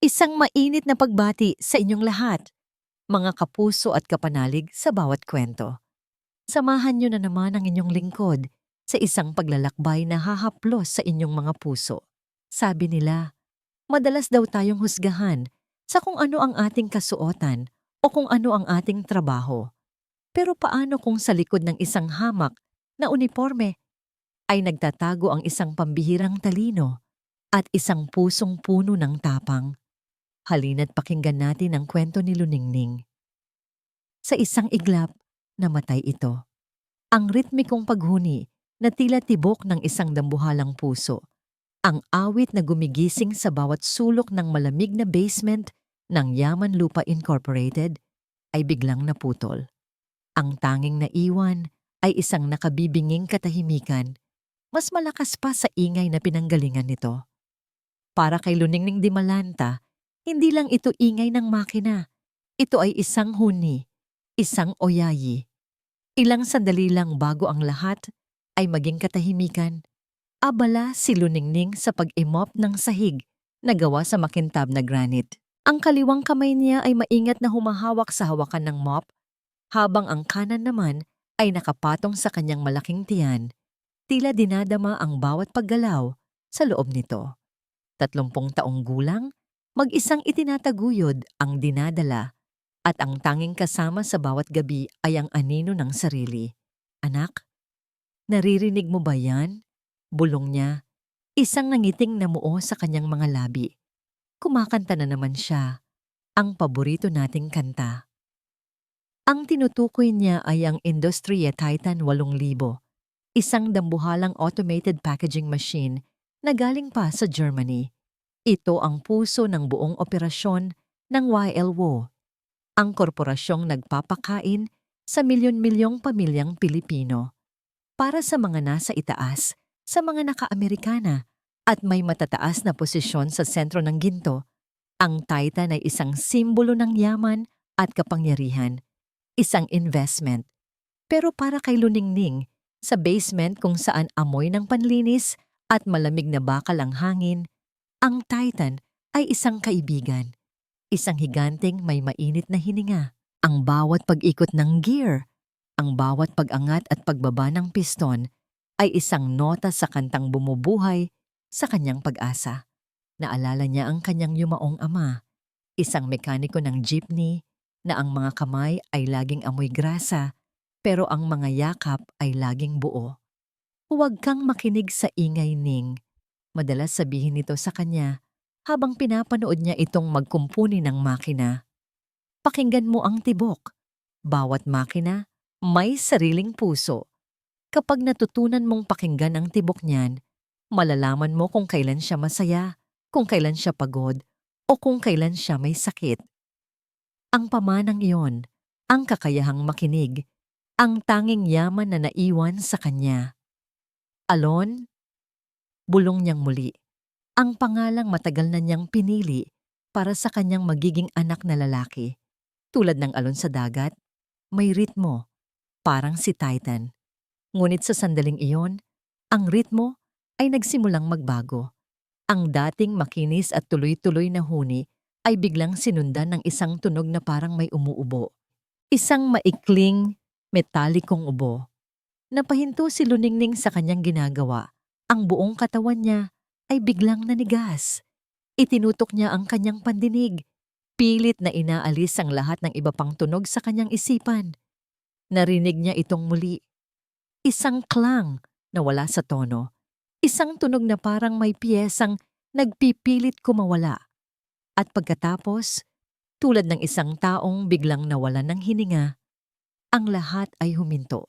Isang mainit na pagbati sa inyong lahat, mga kapuso at kapanalig sa bawat kwento. Samahan niyo na naman ang inyong lingkod sa isang paglalakbay na hahaplos sa inyong mga puso. Sabi nila, madalas daw tayong husgahan sa kung ano ang ating kasuotan o kung ano ang ating trabaho. Pero paano kung sa likod ng isang hamak na uniforme ay nagtatago ang isang pambihirang talino at isang pusong puno ng tapang? Halina't pakinggan natin ang kwento ni Luningning. Sa isang iglap, namatay ito. Ang ritmikong paghuni na tila tibok ng isang dambuhalang puso. Ang awit na gumigising sa bawat sulok ng malamig na basement ng Yaman Lupa Incorporated ay biglang naputol. Ang tanging naiwan ay isang nakabibinging katahimikan, mas malakas pa sa ingay na pinanggalingan nito. Para kay Luningning Dimalanta, hindi lang ito ingay ng makina. Ito ay isang huni, isang oyayi. Ilang sandali lang bago ang lahat ay maging katahimikan. Abala si Luningning sa pag-imop ng sahig na gawa sa makintab na granite. Ang kaliwang kamay niya ay maingat na humahawak sa hawakan ng mop, habang ang kanan naman ay nakapatong sa kanyang malaking tiyan, tila dinadama ang bawat paggalaw sa loob nito. 30 taong gulang, mag-isang itinataguyod ang dinadala at ang tanging kasama sa bawat gabi ay ang anino ng sarili. Anak, naririnig mo ba yan? Bulong niya, isang nangiting namuo sa kanyang mga labi. Kumakanta na naman siya, ang paborito nating kanta. Ang tinutukoy niya ay ang Industria Titan 8000, isang dambuhalang automated packaging machine na galing pa sa Germany. Ito ang puso ng buong operasyon ng YLWO, ang korporasyong nagpapakain sa milyon-milyong pamilyang Pilipino. Para sa mga nasa itaas, sa mga naka-Amerikana at may matataas na posisyon sa sentro ng ginto, ang Titan ay isang simbolo ng yaman at kapangyarihan, isang investment. Pero para kay Luningning, sa basement kung saan amoy ng panlinis at malamig na bakal ang hangin, ang Titan ay isang kaibigan, isang higanteng may mainit na hininga. Ang bawat pag-ikot ng gear, ang bawat pag-angat at pagbaba ng piston ay isang nota sa kantang bumubuhay sa kanyang pag-asa. Naalala niya ang kanyang yumaong ama, isang mekaniko ng jeepney na ang mga kamay ay laging amoy grasa pero ang mga yakap ay laging buo. Huwag kang makinig sa ingay, Ning. Madalas sabihin nito sa kanya habang pinapanood niya itong magkumpuni ng makina. Pakinggan mo ang tibok. Bawat makina may sariling puso. Kapag natutunan mong pakinggan ang tibok niyan, malalaman mo kung kailan siya masaya, kung kailan siya pagod, o kung kailan siya may sakit. Ang pamanang iyon, ang kakayahang makinig, ang tanging yaman na naiwan sa kanya. Alon, bulong niyang muli, ang pangalang matagal na niyang pinili para sa kanyang magiging anak na lalaki. Tulad ng alon sa dagat, may ritmo, parang si Titan. Ngunit sa sandaling iyon, ang ritmo ay nagsimulang magbago. Ang dating makinis at tuloy-tuloy na huni ay biglang sinundan ng isang tunog na parang may umuubo. Isang maikling, metalikong ubo. Napahinto si Luningning sa kanyang ginagawa. Ang buong katawan niya ay biglang nanigas. Itinutok niya ang kanyang pandinig. Pilit na inaalis ang lahat ng iba pang tunog sa kanyang isipan. Narinig niya itong muli. Isang klang na wala sa tono. Isang tunog na parang may piyesang nagpipilit kumawala. At pagkatapos, tulad ng isang taong biglang nawalan ng hininga, ang lahat ay huminto.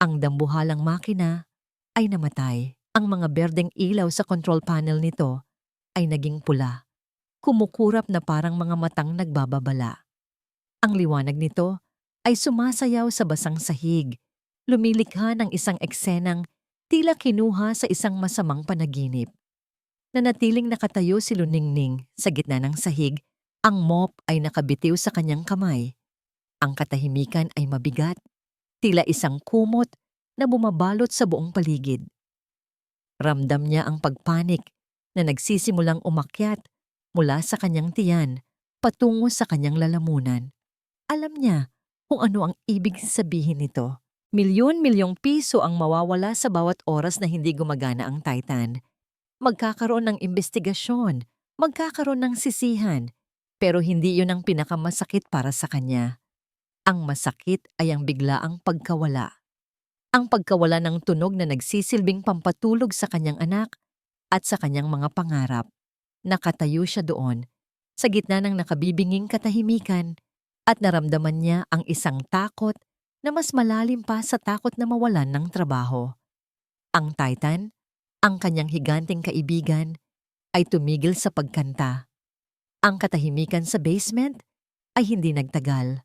Ang dambuhalang makina ay namatay. Ang mga berdeng ilaw sa control panel nito ay naging pula. Kumukurap na parang mga matang nagbababala. Ang liwanag nito ay sumasayaw sa basang sahig, lumilikha ng isang eksenang tila kinuha sa isang masamang panaginip. Nanatiling nakatayo si Luningning sa gitna ng sahig, ang mop ay nakabitiw sa kanyang kamay. Ang katahimikan ay mabigat, tila isang kumot na bumabalot sa buong paligid. Ramdam niya ang pagpanik na nagsisimulang umakyat mula sa kanyang tiyan patungo sa kanyang lalamunan. Alam niya kung ano ang ibig sabihin nito. Milyon-milyong piso ang mawawala sa bawat oras na hindi gumagana ang Titan. Magkakaroon ng investigasyon, magkakaroon ng sisihan, pero hindi yun ang pinakamasakit para sa kanya. Ang masakit ay ang biglaang pagkawala. Ang pagkawala ng tunog na nagsisilbing pampatulog sa kanyang anak at sa kanyang mga pangarap. Nakatayo siya doon, sa gitna ng nakabibinging katahimikan, at naramdaman niya ang isang takot na mas malalim pa sa takot na mawalan ng trabaho. Ang Titan, ang kanyang higanting kaibigan, ay tumigil sa pagkanta. Ang katahimikan sa basement ay hindi nagtagal.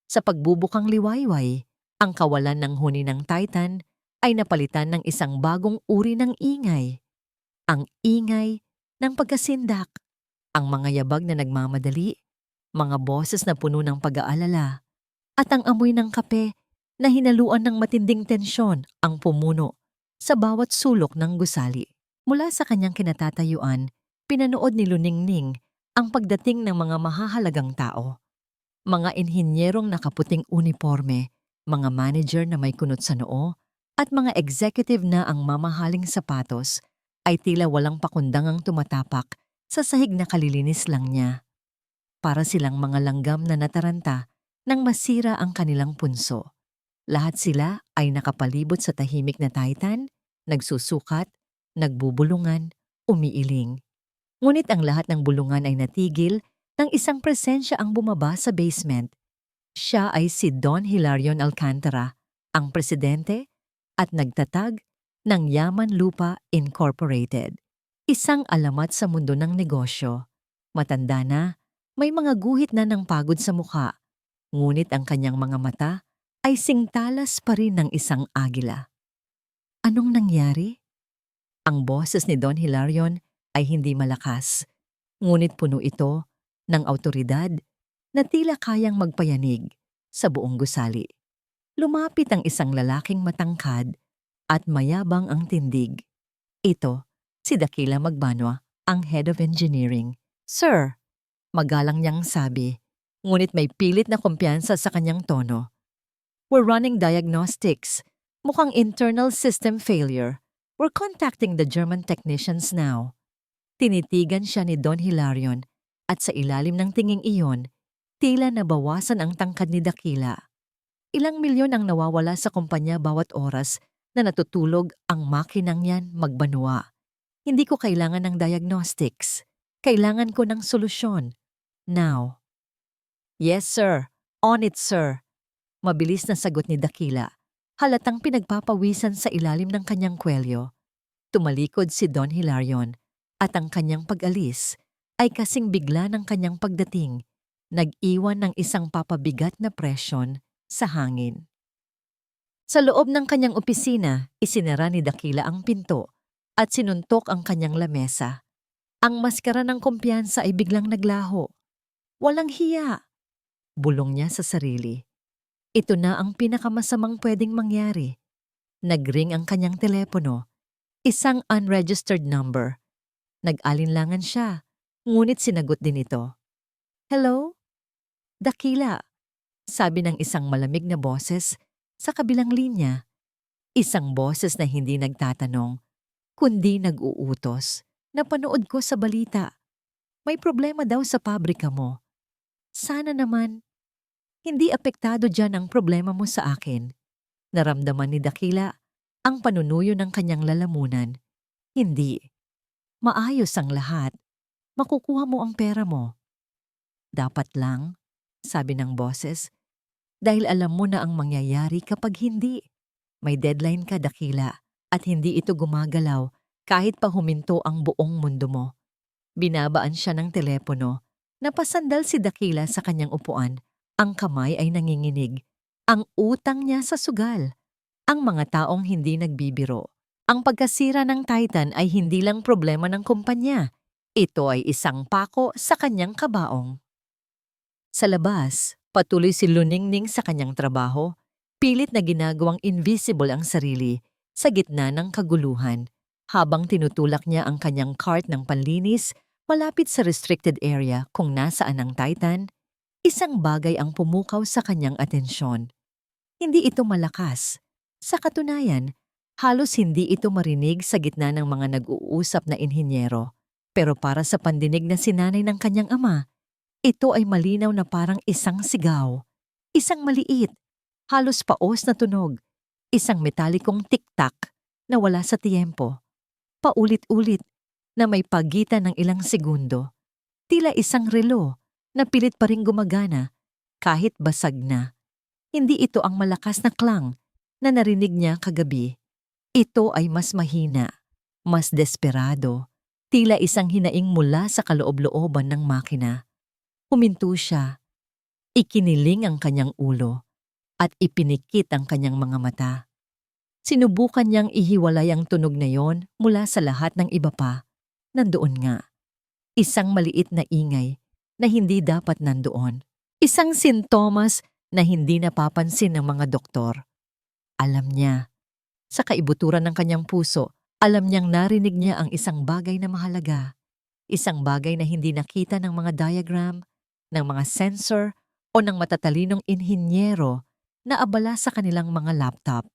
Sa pagbubukang liwayway, ang kawalan ng huni ng Titan ay napalitan ng isang bagong uri ng ingay. Ang ingay ng pagkasindak, ang mga yabag na nagmamadali, mga boses na puno ng pag-aalala, at ang amoy ng kape na hinaluan ng matinding tensyon ang pumuno sa bawat sulok ng gusali. Mula sa kanyang kinatatayuan, pinanood ni Luningning ang pagdating ng mga mahahalagang tao. Mga inhinyerong nakaputing uniforme, mga manager na may kunot sa noo, at mga executive na ang mamahaling sapatos ay tila walang pakundangang tumatapak sa sahig na kalilinis lang niya. Para silang mga langgam na nataranta nang masira ang kanilang punso. Lahat sila ay nakapalibot sa tahimik na Titan, nagsusukat, nagbubulungan, umiiling. Ngunit ang lahat ng bulungan ay natigil nang isang presensya ang bumaba sa basement. Siya ay si Don Hilarion Alcantara, ang presidente at nagtatag ng Yaman Lupa Incorporated. Isang alamat sa mundo ng negosyo. Matanda na, may mga guhit na ng pagod sa mukha, ngunit ang kanyang mga mata ay singtalas pa rin ng isang agila. Anong nangyari? Ang boses ni Don Hilarion ay hindi malakas, ngunit puno ito ng awtoridad na tila kayang magpayanig sa buong gusali. Lumapit ang isang lalaking matangkad at mayabang ang tindig. Ito, si Dakila Magbanwa, ang head of engineering. Sir, magalang niyang sabi, ngunit may pilit na kumpiyansa sa kanyang tono. We're running diagnostics. Mukhang internal system failure. We're contacting the German technicians now. Tinitigan siya ni Don Hilarion at sa ilalim ng tinging iyon, tila nabawasan ang tangkad ni Dakila. Ilang milyon ang nawawala sa kumpanya bawat oras na natutulog ang makinang yan magbanwa. Hindi ko kailangan ng diagnostics. Kailangan ko ng solusyon. Now. Yes, sir. On it, sir. Mabilis na sagot ni Dakila. Halatang pinagpapawisan sa ilalim ng kanyang kwelyo. Tumalikod si Don Hilarion at ang kanyang pag-alis ay kasing bigla ng kanyang pagdating. Nag-iwan ng isang papabigat na presyon sa hangin. Sa loob ng kanyang opisina, isinara ni Dakila ang pinto at sinuntok ang kanyang lamesa. Ang maskara ng kumpiyansa ay biglang naglaho. Walang hiya. Bulong niya sa sarili. Ito na ang pinakamasamang pwedeng mangyari. Nagring ang kanyang telepono. Isang unregistered number. Nag-alinlangan siya, ngunit sinagot din ito. Hello? Dakila, sabi ng isang malamig na boses sa kabilang linya. Isang boses na hindi nagtatanong, kundi nag-uutos. Napanood ko sa balita. May problema daw sa pabrika mo. Sana naman, hindi apektado dyan ang problema mo sa akin. Naramdaman ni Dakila ang panunuyo ng kanyang lalamunan. Hindi. Maayos ang lahat. Makukuha mo ang pera mo. Dapat lang, sabi ng boses, dahil alam mo na ang mangyayari kapag hindi. May deadline ka, Dakila, at hindi ito gumagalaw kahit pa huminto ang buong mundo mo. Binabaan siya ng telepono. Napasandal si Dakila sa kanyang upuan. Ang kamay ay nanginginig. Ang utang niya sa sugal. Ang mga taong hindi nagbibiro. Ang pagkasira ng Titan ay hindi lang problema ng kumpanya. Ito ay isang pako sa kanyang kabaong. Sa labas, patuloy si Luningning sa kanyang trabaho. Pilit na ginagawang invisible ang sarili sa gitna ng kaguluhan. Habang tinutulak niya ang kanyang cart ng panlinis Malapit sa restricted area kung nasaan ang Titan, isang bagay ang pumukaw sa kanyang atensyon. Hindi ito malakas. Sa katunayan, halos hindi ito marinig sa gitna ng mga nag-uusap na inhinyero. Pero para sa pandinig na sinanay ng kanyang ama, ito ay malinaw na parang isang sigaw. Isang maliit, halos paos na tunog. Isang metalikong tiktak na wala sa tiyempo. Paulit-ulit na may pagitan ng ilang segundo. Tila isang relo na pilit pa ring gumagana kahit basag na. Hindi ito ang malakas na klang na narinig niya kagabi. Ito ay mas mahina, mas desperado, tila isang hinaing mula sa kaloob-looban ng makina. Huminto siya, ikiniling ang kanyang ulo, at ipinikit ang kanyang mga mata. Sinubukan niyang ihiwalay ang tunog na yon mula sa lahat ng iba pa. Nandoon nga. Isang maliit na ingay na hindi dapat nandoon. Isang sintomas na hindi napapansin ng mga doktor. Alam niya. Sa kaibuturan ng kanyang puso, alam niyang narinig niya ang isang bagay na mahalaga. Isang bagay na hindi nakita ng mga diagram, ng mga sensor o ng matatalinong inhinyero na abala sa kanilang mga laptop.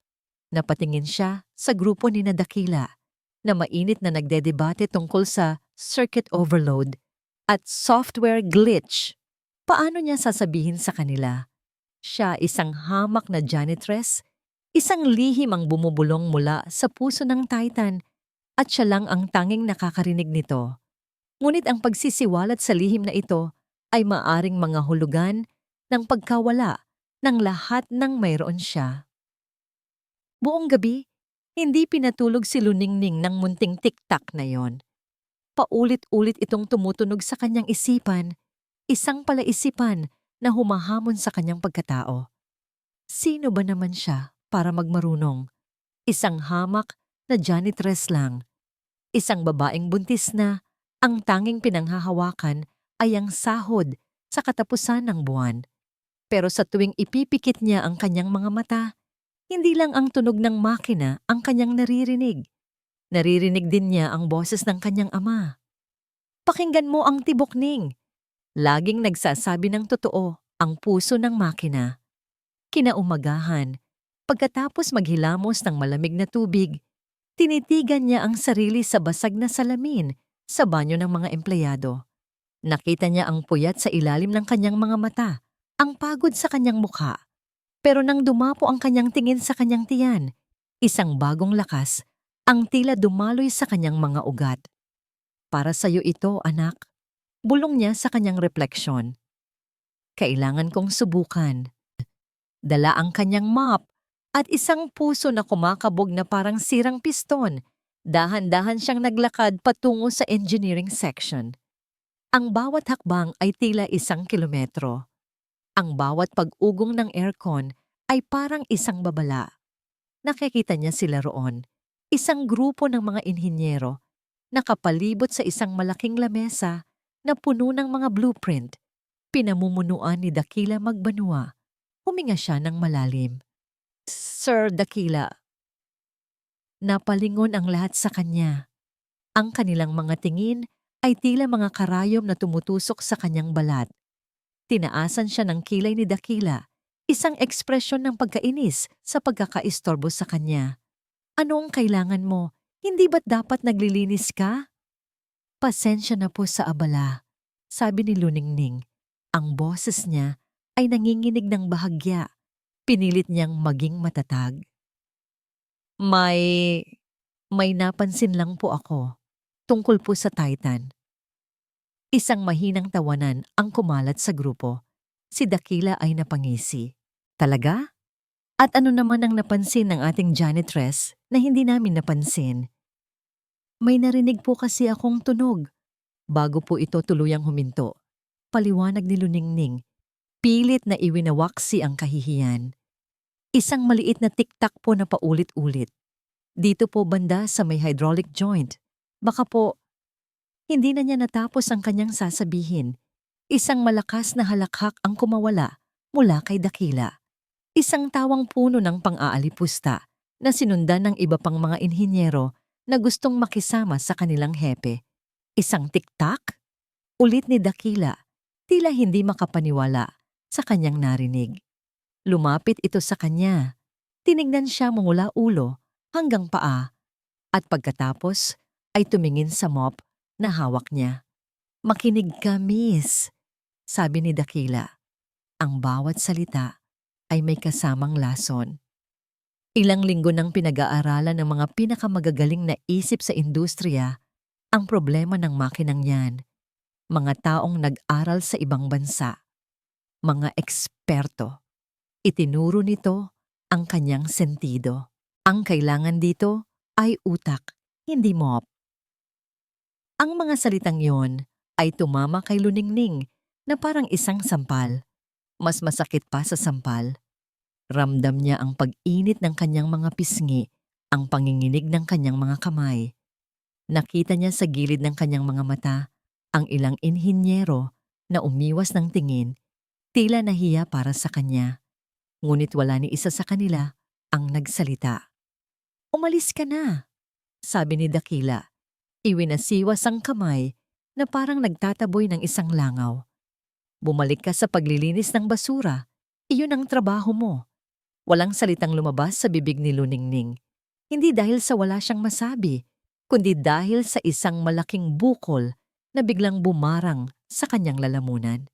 Napatingin siya sa grupo ni Dakila na mainit na nagdedebate tungkol sa circuit overload at software glitch. Paano niya sasabihin sa kanila? Siya isang hamak na janitress, isang lihim ang bumubulong mula sa puso ng Titan at siya lang ang tanging nakakarinig nito. Ngunit ang pagsisiwalat sa lihim na ito ay maaring mga hulugan ng pagkawala ng lahat ng mayroon siya. Buong gabi, hindi pinatulog si Luningning ng munting tiktak na yon. Paulit-ulit itong tumutunog sa kanyang isipan, isang palaisipan na humahamon sa kanyang pagkatao. Sino ba naman siya para magmarunong? Isang hamak na janitress lang. Isang babaeng buntis na ang tanging pinanghahawakan ay ang sahod sa katapusan ng buwan. Pero sa tuwing ipipikit niya ang kanyang mga mata, hindi lang ang tunog ng makina ang kanyang naririnig. Naririnig din niya ang boses ng kanyang ama. Pakinggan mo ang tibok, Ning. Laging nagsasabi ng totoo ang puso ng makina. Kinaumagahan, pagkatapos maghilamos ng malamig na tubig, tinitigan niya ang sarili sa basag na salamin sa banyo ng mga empleyado. Nakita niya ang puyat sa ilalim ng kanyang mga mata, ang pagod sa kanyang mukha. Pero nang dumapo ang kanyang tingin sa kanyang tiyan, isang bagong lakas ang tila dumaloy sa kanyang mga ugat. Para sa'yo ito, anak. Bulong niya sa kanyang refleksyon. Kailangan kong subukan. Dala ang kanyang mop at isang puso na kumakabog na parang sirang piston. Dahan-dahan siyang naglakad patungo sa engineering section. Ang bawat hakbang ay tila 1 kilometro. Ang bawat pag-ugong ng aircon ay parang isang babala. Nakikita niya sila roon, isang grupo ng mga inhinyero, nakapalibot sa isang malaking lamesa na puno ng mga blueprint. Pinamumunuan ni Dakila Magbanua. Huminga siya ng malalim. Sir Dakila. Napalingon ang lahat sa kanya. Ang kanilang mga tingin ay tila mga karayom na tumutusok sa kanyang balat. Tinaasan siya ng kilay ni Dakila, isang ekspresyon ng pagkainis sa pagkakaistorbo sa kanya. Ano ang kailangan mo? Hindi ba't dapat naglilinis ka? Pasensya na po sa abala, sabi ni Luningning. Ang boses niya ay nanginginig ng bahagya. Pinilit niyang maging matatag. May napansin lang po ako, tungkol po sa Titan. Isang mahinang tawanan ang kumalat sa grupo. Si Dakila ay napangisi. Talaga? At ano naman ang napansin ng ating janitress na hindi namin napansin? May narinig po kasi akong tunog. Bago po ito tuluyang huminto. Paliwanag ni Luningning. Pilit na iwinawaksi ang kahihiyan. Isang maliit na tiktak po na paulit-ulit. Dito po banda sa may hydraulic joint. Baka po, hindi na niya natapos ang kanyang sasabihin. Isang malakas na halakhak ang kumawala mula kay Dakila. Isang tawang puno ng pang-aalipusta na sinundan ng iba pang mga inhinyero na gustong makisama sa kanilang hepe. Isang tiktak, Ulit ni Dakila, tila hindi makapaniwala sa kanyang narinig. Lumapit ito sa kanya. Tinignan siya mula ulo hanggang paa at pagkatapos ay tumingin sa mop na hawak niya. "Makinig ka, miss," sabi ni Dakila. Ang bawat salita ay may kasamang lason. Ilang linggo nang pinag-aaralan ng mga pinakamagagaling na isip sa industriya ang problema ng makinang yan. Mga taong nag-aral sa ibang bansa, mga eksperto. Itinuro nito ang kanyang sentido. Ang kailangan dito ay utak, hindi mop. Ang mga salitang yon ay tumama kay Luningning na parang isang sampal. Mas masakit pa sa sampal. Ramdam niya ang pag-init ng kanyang mga pisngi, ang panginginig ng kanyang mga kamay. Nakita niya sa gilid ng kanyang mga mata ang ilang inhinyero na umiwas ng tingin, tila nahiya para sa kanya. Ngunit wala ni isa sa kanila ang nagsalita. "Umalis ka na," sabi ni Dakila. Iwinasiwas ang kamay na parang nagtataboy ng isang langaw. "Bumalik ka sa paglilinis ng basura. Iyon ang trabaho mo." Walang salitang lumabas sa bibig ni Luningning. Hindi dahil sa wala siyang masabi, kundi dahil sa isang malaking bukol na biglang bumarang sa kanyang lalamunan.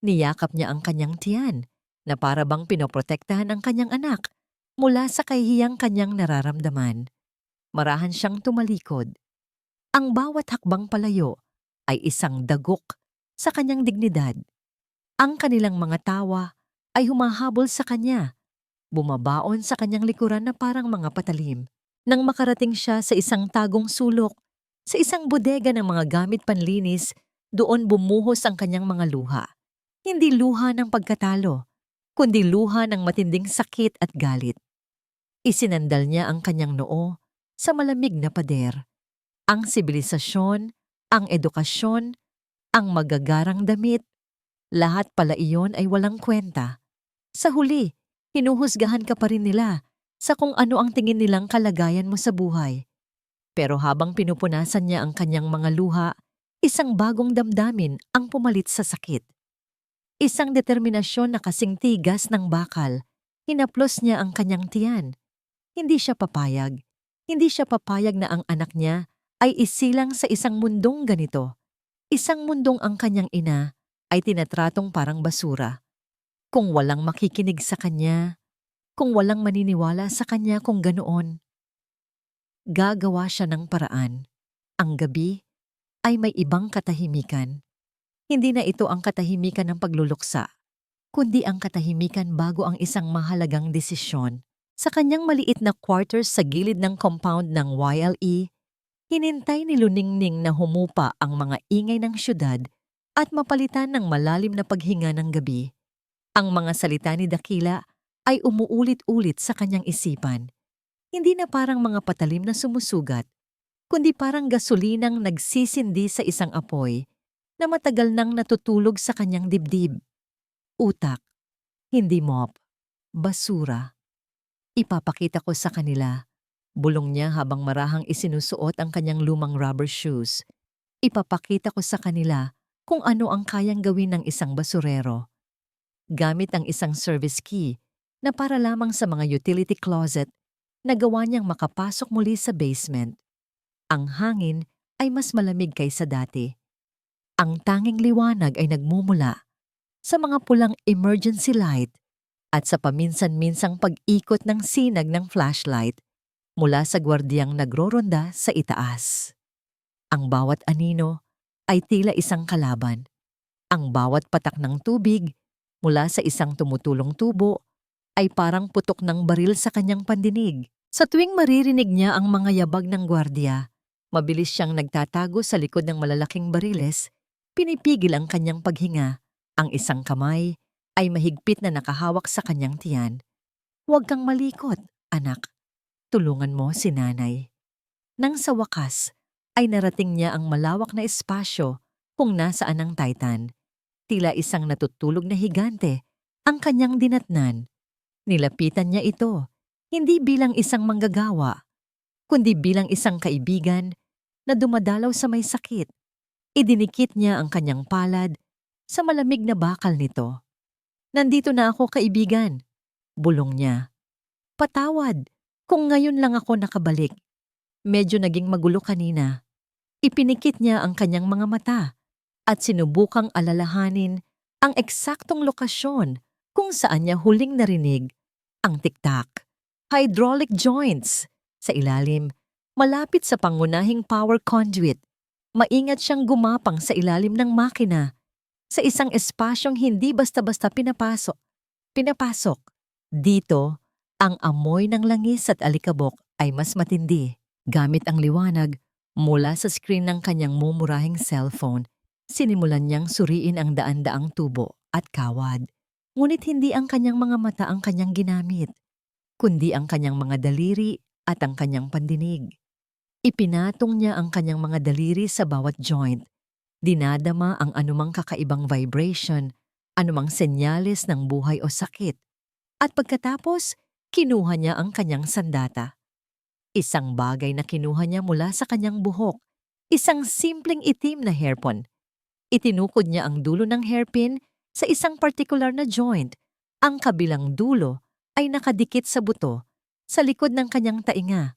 Niyakap niya ang kanyang tiyan na para bang pinoprotektahan ang kanyang anak mula sa kahihiyang kanyang nararamdaman. Marahan siyang tumalikod. Ang bawat hakbang palayo ay isang dagok sa kanyang dignidad. Ang kanilang mga tawa ay humahabol sa kanya, bumabaon sa kanyang likuran na parang mga patalim. Nang makarating siya sa isang tagong sulok, sa isang bodega ng mga gamit panlinis, doon bumuhos ang kanyang mga luha. Hindi luha ng pagkatalo, kundi luha ng matinding sakit at galit. Isinandal niya ang kanyang noo sa malamig na pader. Ang sibilisasyon, ang edukasyon, ang magagarang damit, lahat pala iyon ay walang kwenta. Sa huli, hinuhusgahan ka pa rin nila sa kung ano ang tingin nilang kalagayan mo sa buhay. Pero habang pinupunasan niya ang kanyang mga luha, isang bagong damdamin ang pumalit sa sakit. Isang determinasyon na kasing tigas ng bakal. Hinaplos niya ang kanyang tiyan. Hindi siya papayag. Hindi siya papayag na ang anak niya ay isilang sa isang mundong ganito. Isang mundong ang kanyang ina ay tinatratong parang basura. Kung walang makikinig sa kanya, kung walang maniniwala sa kanya kung ganoon, gagawa siya ng paraan. Ang gabi ay may ibang katahimikan. Hindi na ito ang katahimikan ng pagluluksa, kundi ang katahimikan bago ang isang mahalagang desisyon. Sa kanyang maliit na quarters sa gilid ng compound ng YLE, hinintay ni Luningning na humupa ang mga ingay ng syudad at mapalitan ng malalim na paghinga ng gabi. Ang mga salita ni Dakila ay umuulit-ulit sa kanyang isipan. Hindi na parang mga patalim na sumusugat, kundi parang gasolinang nagsisindi sa isang apoy na matagal nang natutulog sa kanyang dibdib. Utak, hindi mop, basura. "Ipapakita ko sa kanila," bulong niya habang marahang isinusuot ang kanyang lumang rubber shoes. "Ipapakita ko sa kanila kung ano ang kayang gawin ng isang basurero." Gamit ang isang service key na para lamang sa mga utility closet, nagawa niyang makapasok muli sa basement. Ang hangin ay mas malamig kaysa dati. Ang tanging liwanag ay nagmumula sa mga pulang emergency light at sa paminsan-minsang pag-ikot ng sinag ng flashlight mula sa gwardiyang nagroronda sa itaas. Ang bawat anino ay tila isang kalaban. Ang bawat patak ng tubig mula sa isang tumutulong tubo ay parang putok ng baril sa kanyang pandinig. Sa tuwing maririnig niya ang mga yabag ng gwardiya, mabilis siyang nagtatago sa likod ng malalaking bariles, pinipigil ang kanyang paghinga. Ang isang kamay ay mahigpit na nakahawak sa kanyang tiyan. "Huwag kang malikot, anak. Tulungan mo si nanay." Nang sa wakas, ay narating niya ang malawak na espasyo kung nasaan ang Titan. Tila isang natutulog na higante ang kanyang dinatnan. Nilapitan niya ito, hindi bilang isang manggagawa, kundi bilang isang kaibigan na dumadalaw sa may sakit. Idinikit niya ang kanyang palad sa malamig na bakal nito. Nandito na ako, kaibigan, bulong niya. Patawad kung ngayon lang ako nakabalik. Medyo naging magulo kanina. Ipinikit niya ang kanyang mga mata at sinubukang alalahanin ang eksaktong lokasyon kung saan niya huling narinig ang tiktak. Hydraulic joints. Sa ilalim, malapit sa pangunahing power conduit. Maingat siyang gumapang sa ilalim ng makina sa isang espasyong hindi basta-basta pinapasok. Dito, ang amoy ng langis at alikabok ay mas matindi. Gamit ang liwanag mula sa screen ng kanyang mumurahing cellphone, sinimulan niyang suriin ang daan-daang tubo at kawad. Ngunit hindi ang kanyang mga mata ang kanyang ginamit, kundi ang kanyang mga daliri at ang kanyang pandinig. Ipinatong niya ang kanyang mga daliri sa bawat joint. Dinadama ang anumang kakaibang vibration, anumang senyales ng buhay o sakit. At pagkatapos, kinuha niya ang kanyang sandata. Isang bagay na kinuha niya mula sa kanyang buhok, isang simpleng itim na hairpin. Itinukod niya ang dulo ng hairpin sa isang partikular na joint. Ang kabilang dulo ay nakadikit sa buto, sa likod ng kanyang tainga.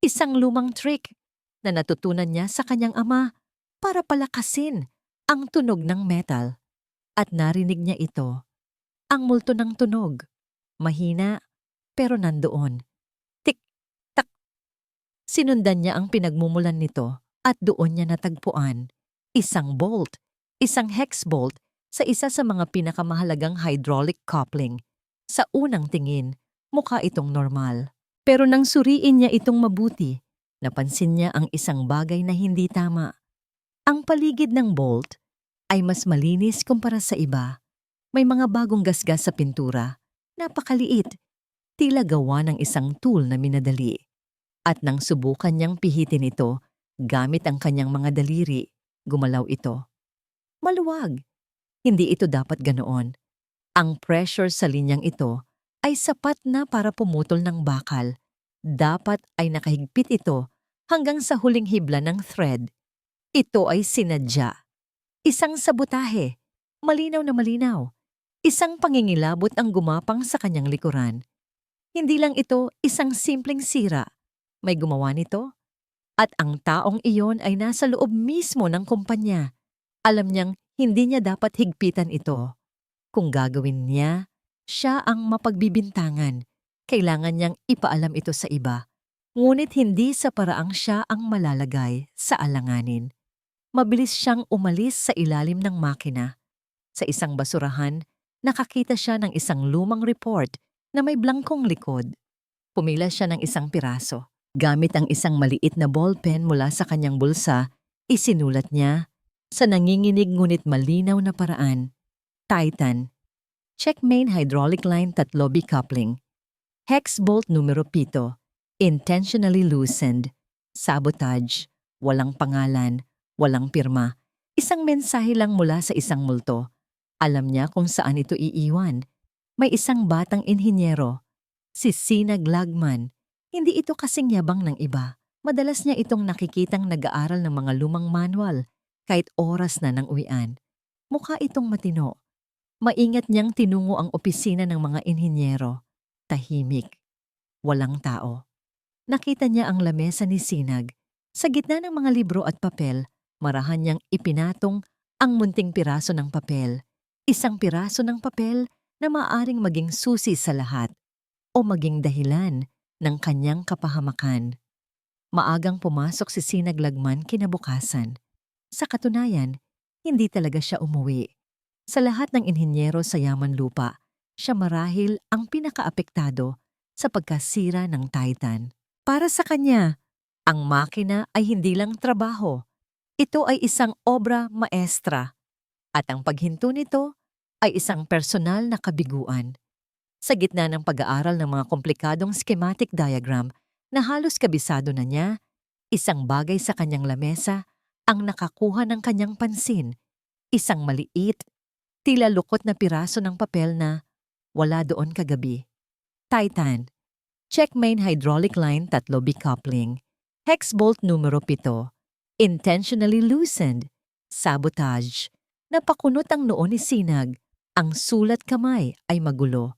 Isang lumang trick na natutunan niya sa kanyang ama para palakasin ang tunog ng metal. At narinig niya ito, ang multo ng tunog. Mahina, pero nandoon. Tik-tak. Sinundan niya ang pinagmumulan nito at doon niya natagpuan isang bolt, isang hex bolt sa isa sa mga pinakamahalagang hydraulic coupling. Sa unang tingin, mukha itong normal. Pero nang suriin niya itong mabuti, napansin niya ang isang bagay na hindi tama. Ang paligid ng bolt ay mas malinis kumpara sa iba. May mga bagong gasgas sa pintura, napakaliit, tila gawa ng isang tool na minadali. At nang subukan niyang pihitin ito gamit ang kanyang mga daliri, gumalaw ito. Maluwag. Hindi ito dapat ganoon. Ang pressure sa linyang ito ay sapat na para pumutol ng bakal. Dapat ay nakahigpit ito hanggang sa huling hibla ng thread. Ito ay sinadya. Isang sabotahe. Malinaw na malinaw. Isang pangingilabot ang gumapang sa kanyang likuran. Hindi lang ito isang simpleng sira. May gumawa nito. At ang taong iyon ay nasa loob mismo ng kumpanya. Alam niyang hindi niya dapat higpitan ito. Kung gagawin niya, siya ang mapagbibintangan. Kailangan niyang ipaalam ito sa iba. Ngunit hindi sa paraang siya ang malalagay sa alanganin. Mabilis siyang umalis sa ilalim ng makina. Sa isang basurahan, nakakita siya ng isang lumang report na may blangkong likod. Pumila siya ng isang piraso. Gamit ang isang maliit na ballpen mula sa kanyang bulsa, isinulat niya sa nanginginig ngunit malinaw na paraan. Titan. Check main hydraulic line 3B coupling. Hex bolt numero 7. Intentionally loosened. Sabotage. Walang pangalan. Walang pirma. Isang mensahe lang mula sa isang multo. Alam niya kung saan ito iiwan. May isang batang inhinyero. Si Sinag Lagman. Hindi ito kasing yabang ng iba. Madalas niya itong nakikitang nag-aaral ng mga lumang manual kahit oras na ng uwian. Mukha itong matino. Maingat niyang tinungo ang opisina ng mga inhinyero. Tahimik. Walang tao. Nakita niya ang lamesa ni Sinag. Sa gitna ng mga libro at papel, marahan niyang ipinatong ang munting piraso ng papel. Isang piraso ng papel na maaring maging susi sa lahat o maging dahilan ng kanyang kapahamakan. Maagang pumasok si Sinag Lagman kinabukasan. Sa katunayan, hindi talaga siya umuwi. Sa lahat ng inhinyero sa Yaman Lupa, siya marahil ang pinakaapektado sa pagkasira ng Titan. Para sa kanya, ang makina ay hindi lang trabaho. Ito ay isang obra maestra. At ang paghinto nito ay isang personal na kabiguan. Sa gitna ng pag-aaral ng mga komplikadong schematic diagram na halos kabisado na niya, isang bagay sa kanyang lamesa ang nakakuha ng kanyang pansin. Isang maliit, tila lukot na piraso ng papel na wala doon kagabi. Titan. Check main hydraulic line 3B coupling. Hex bolt numero 7. Intentionally loosened. Sabotage. Napakunot ang noo ni Sinag. Ang sulat kamay ay magulo.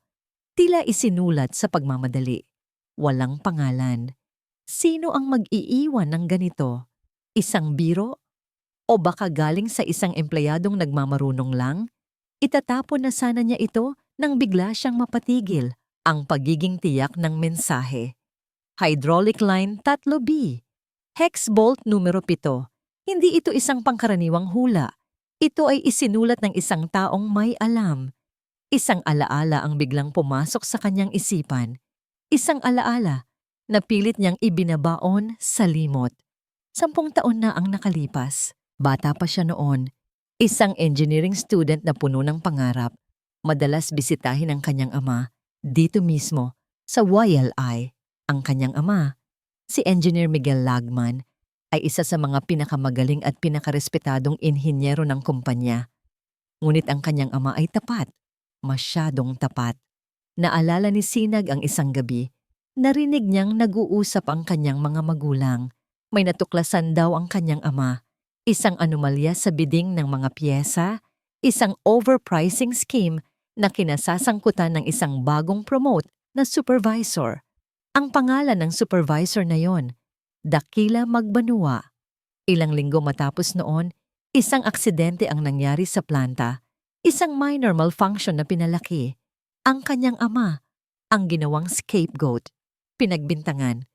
Tila isinulat sa pagmamadali. Walang pangalan. Sino ang mag-iiwan ng ganito? Isang biro? O baka galing sa isang empleyadong nagmamarunong lang? Itatapon na sana niya ito nang bigla siyang mapatigil ang pagiging tiyak ng mensahe. Hydraulic line 3B. Hex bolt numero 7. Hindi ito isang pangkaraniwang hula. Ito ay isinulat ng isang taong may alam. Isang alaala ang biglang pumasok sa kanyang isipan. Isang alaala na pilit niyang ibinabaon sa limot. 10 taon na ang nakalipas. Bata pa siya noon. Isang engineering student na puno ng pangarap. Madalas bisitahin ang kanyang ama dito mismo sa YLI. Ang kanyang ama, si Engineer Miguel Lagman, ay isa sa mga pinakamagaling at pinakarespetadong inhinyero ng kumpanya. Ngunit ang kanyang ama ay tapat, masyadong tapat. Naalala ni Sinag ang isang gabi, narinig niyang nag-uusap ang kanyang mga magulang. May natuklasan daw ang kanyang ama, isang anomalya sa bidding ng mga piyesa, isang overpricing scheme na kinasasangkutan ng isang bagong promote na supervisor. Ang pangalan ng supervisor na yon, Dakila Magbanua. Ilang linggo matapos noon, isang aksidente ang nangyari sa planta, isang minor malfunction na pinalaki. Ang kanyang ama, ang ginawang scapegoat, pinagbintangan,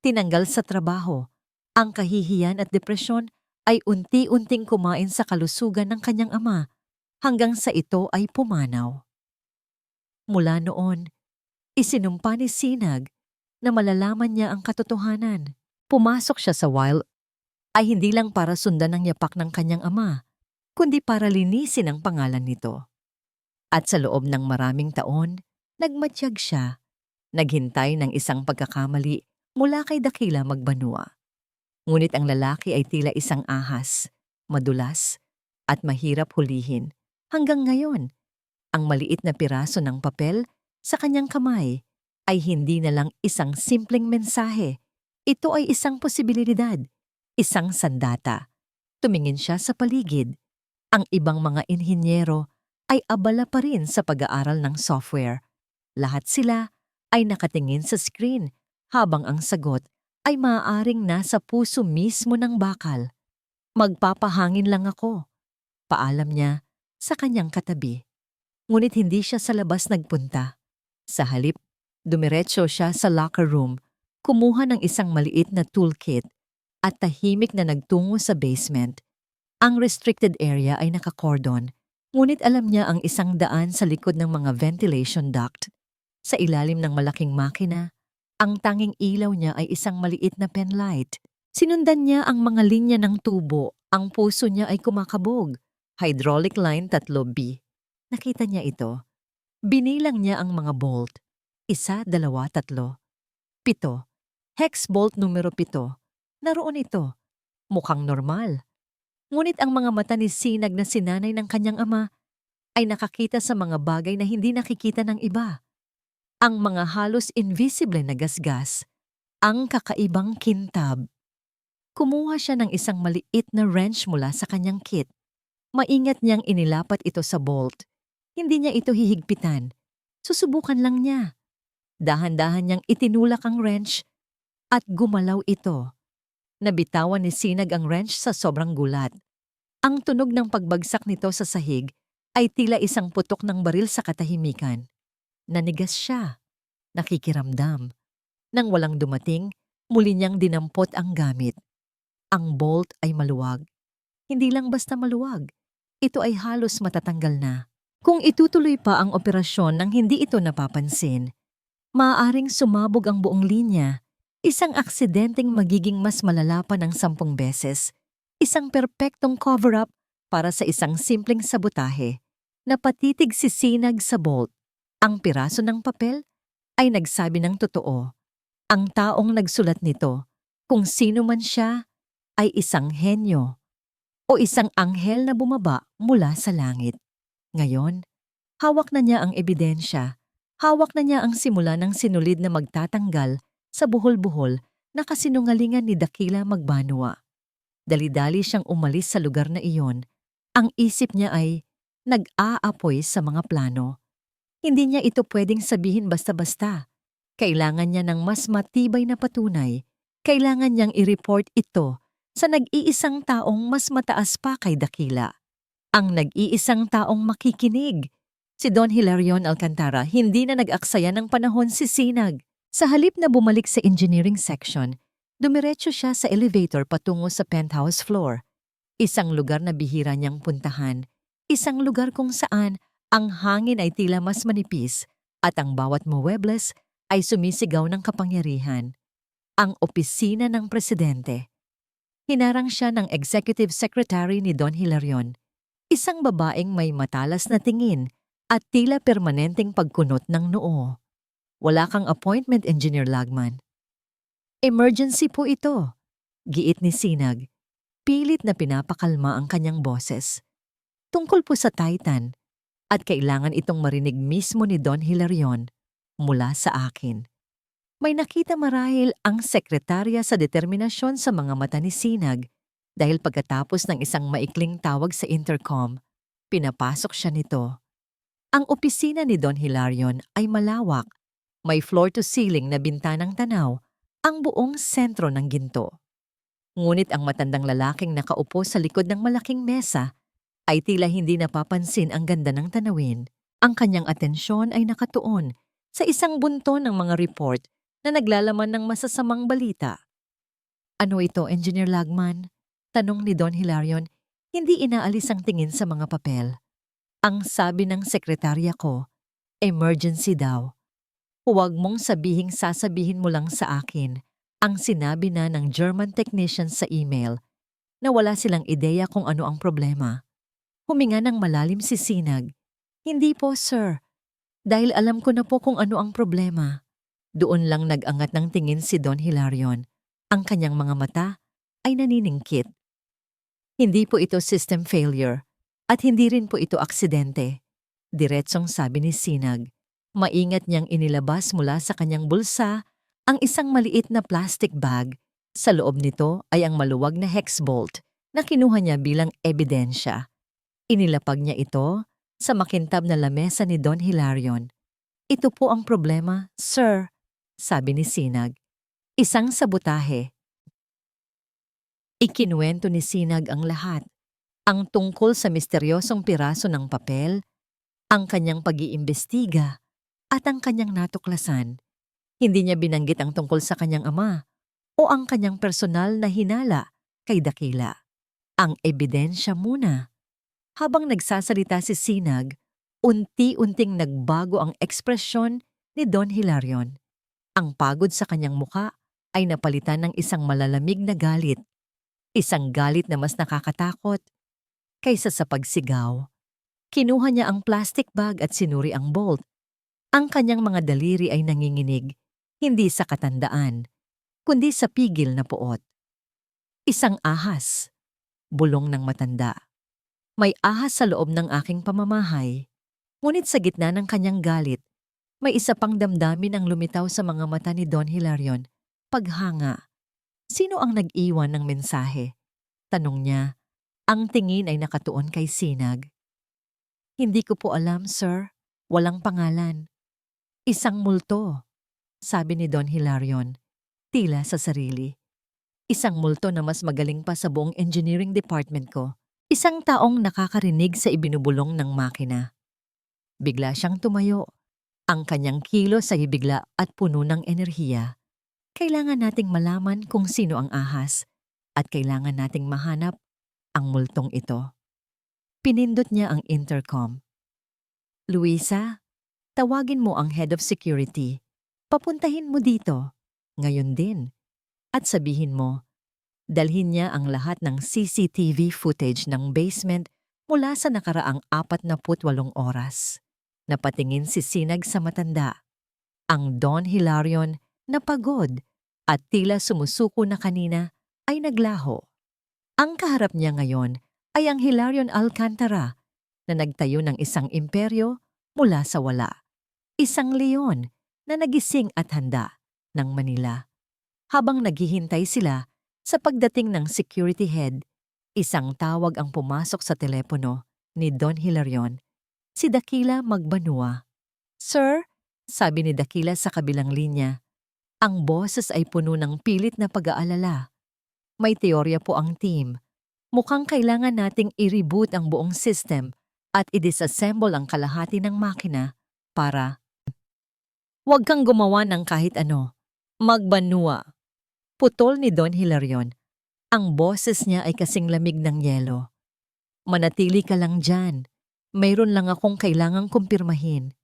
tinanggal sa trabaho. Ang kahihiyan at depresyon ay unti-unting kumain sa kalusugan ng kanyang ama hanggang sa ito ay pumanaw. Mula noon, isinumpa ni Sinag na malalaman niya ang katotohanan. Pumasok siya sa wild ay hindi lang para sundan ang yapak ng kanyang ama, kundi para linisin ang pangalan nito. At sa loob ng maraming taon, nagmatyag siya. Naghintay ng isang pagkakamali mula kay Dakila Magbanua. Ngunit ang lalaki ay tila isang ahas, madulas, at mahirap hulihin. Hanggang ngayon, ang maliit na piraso ng papel sa kanyang kamay ay hindi na lang isang simpleng mensahe. Ito ay isang posibilidad, isang sandata. Tumingin siya sa paligid. Ang ibang mga inhinyero ay abala pa rin sa pag-aaral ng software. Lahat sila ay nakatingin sa screen habang ang sagot ay maaaring nasa puso mismo ng bakal. Magpapahangin lang ako, paalam niya sa kanyang katabi. Ngunit hindi siya sa labas nagpunta. Sa halip, dumiretso siya sa locker room, kumuha ng isang maliit na toolkit at tahimik na nagtungo sa basement. Ang restricted area ay nakakordon, ngunit alam niya ang isang daan sa likod ng mga ventilation duct. Sa ilalim ng malaking makina, ang tanging ilaw niya ay isang maliit na penlight. Sinundan niya ang mga linya ng tubo. Ang puso niya ay kumakabog. Hydraulic line 3B. Nakita niya ito. Binilang niya ang mga bolt. 1, 2, 3. 7. Hex bolt numero 7. Naroon ito. Mukhang normal. Ngunit ang mga mata ni Sinag na sinanay ng kanyang ama ay nakakita sa mga bagay na hindi nakikita ng iba. Ang mga halos invisible na gasgas, ang kakaibang kintab. Kumuha siya ng isang maliit na wrench mula sa kanyang kit. Maingat niyang inilapat ito sa bolt. Hindi niya ito hihigpitan. Susubukan lang niya. Dahan-dahan niyang itinulak ang wrench at gumalaw ito. Nabitawan ni Sinag ang wrench sa sobrang gulat. Ang tunog ng pagbagsak nito sa sahig ay tila isang putok ng baril sa katahimikan. Nanigas siya. Nakikiramdam. Nang walang dumating, muli niyang dinampot ang gamit. Ang bolt ay maluwag. Hindi lang basta maluwag. Ito ay halos matatanggal na. Kung itutuloy pa ang operasyon nang hindi ito napapansin, maaaring sumabog ang buong linya. Isang aksidenteng magiging mas malala pa ng 10 beses. Isang perpektong cover-up para sa isang simpleng sabotahe. Napatitig si Sinag sa bolt. Ang piraso ng papel ay nagsabi ng totoo. Ang taong nagsulat nito, kung sino man siya, ay isang henyo o isang anghel na bumaba mula sa langit. Ngayon, hawak na niya ang ebidensya. Hawak na niya ang simula ng sinulid na magtatanggal sa buhol-buhol na kasinungalingan ni Dakila Magbanua. Dali-dali siyang umalis sa lugar na iyon. Ang isip niya ay nag-aapoy sa mga plano. Hindi niya ito pwedeng sabihin basta-basta. Kailangan niya ng mas matibay na patunay. Kailangan niyang i-report ito sa nag-iisang taong mas mataas pa kay Dakila. Ang nag-iisang taong makikinig. Si Don Hilarion Alcantara hindi na nag-aksaya ng panahon si Sinag. Sa halip na bumalik sa engineering section, dumiretso siya sa elevator patungo sa penthouse floor. Isang lugar na bihira niyang puntahan. Isang lugar kung saan ang hangin ay tila mas manipis at ang bawat muebles ay sumisigaw ng kapangyarihan. Ang opisina ng presidente. Hinarang siya ng executive secretary ni Don Hilarion. Isang babaeng may matalas na tingin at tila permanenteng pagkunot ng noo. Wala kang appointment, Engineer Lagman. Emergency po ito, giit ni Sinag. Pilit na pinapakalma ang kanyang boses. Tungkol po sa Titan at kailangan itong marinig mismo ni Don Hilarion mula sa akin. May nakita marahil ang sekretarya sa determinasyon sa mga mata ni Sinag dahil pagkatapos ng isang maikling tawag sa intercom, pinapasok siya nito. Ang opisina ni Don Hilarion ay malawak, may floor-to-ceiling na bintanang tanaw, ang buong sentro ng ginto. Ngunit ang matandang lalaking nakaupo sa likod ng malaking mesa ay tila hindi napapansin ang ganda ng tanawin. Ang kanyang atensyon ay nakatuon sa isang bunton ng mga report na naglalaman ng masasamang balita. Ano ito, Engineer Lagman? Tanong ni Don Hilarion, hindi inaalis ang tingin sa mga papel. Ang sabi ng sekretarya ko, emergency daw. Huwag mong sabihing sasabihin mo lang sa akin ang sinabi na ng German technician sa email na wala silang ideya kung ano ang problema. Huminga ng malalim si Sinag. Hindi po, sir. Dahil alam ko na po kung ano ang problema. Doon lang nag-angat ng tingin si Don Hilarion. Ang kanyang mga mata ay naniningkit. Hindi po ito system failure at hindi rin po ito aksidente. Diretsong sabi ni Sinag. Maingat niyang inilabas mula sa kanyang bulsa ang isang maliit na plastic bag. Sa loob nito ay ang maluwag na hex bolt na kinuha niya bilang ebidensya. Inilapag niya ito sa makintab na lamesa ni Don Hilarion. Ito po ang problema, sir, sabi ni Sinag. Isang sabotahe. Ikinuwento ni Sinag ang lahat. Ang tungkol sa misteryosong piraso ng papel, ang kanyang pag-iimbestiga, at ang kanyang natuklasan. Hindi niya binanggit ang tungkol sa kanyang ama o ang kanyang personal na hinala kay Dakila. Ang ebidensya muna. Habang nagsasalita si Sinag, unti-unting nagbago ang ekspresyon ni Don Hilarion. Ang pagod sa kanyang muka ay napalitan ng isang malalamig na galit. Isang galit na mas nakakatakot kaysa sa pagsigaw. Kinuha niya ang plastic bag at sinuri ang bolt. Ang kanyang mga daliri ay nanginginig, hindi sa katandaan, kundi sa pigil na puot. Isang ahas, bulong ng matanda. May ahas sa loob ng aking pamamahay, ngunit sa gitna ng kanyang galit, may isa pang damdamin ang lumitaw sa mga mata ni Don Hilarion, paghanga. Sino ang nag-iwan ng mensahe? Tanong niya. Ang tingin ay nakatuon kay Sinag. Hindi ko po alam, sir. Walang pangalan. Isang multo, sabi ni Don Hilarion, tila sa sarili. Isang multo na mas magaling pa sa buong engineering department ko. Isang taong nakakarinig sa ibinubulong ng makina. Bigla siyang tumayo. Ang kanyang kilos ay bigla at puno ng enerhiya. Kailangan nating malaman kung sino ang ahas at kailangan nating mahanap ang multong ito. Pinindot niya ang intercom. Luisa, tawagin mo ang head of security. Papuntahin mo dito, ngayon din. At sabihin mo, dalhin niya ang lahat ng CCTV footage ng basement mula sa nakaraang 48 oras. Napatingin si Sinag sa matanda. Ang Don Hilarion na pagod at tila sumusuko na kanina ay naglaho. Ang kaharap niya ngayon ay ang Hilarion Alcantara na nagtayo ng isang imperyo mula sa wala. Isang leon na nagising at handa ng Manila. Habang naghihintay sila, Sa pagdating ng security head, isang tawag ang pumasok sa telepono ni Don Hilarion, si Dakila Magbanua. "Sir," sabi ni Dakila sa kabilang linya, ang boses ay puno ng pilit na pag-aalala. "May teorya po ang team. Mukhang kailangan nating i-reboot ang buong system at i-disassemble ang kalahati ng makina para..." "Huwag kang gumawa ng kahit ano. Magbanua." Putol ni Don Hilarion. Ang boses niya ay kasing lamig ng yelo. "Manatili ka lang dyan. Mayroon lang akong kailangang kumpirmahin."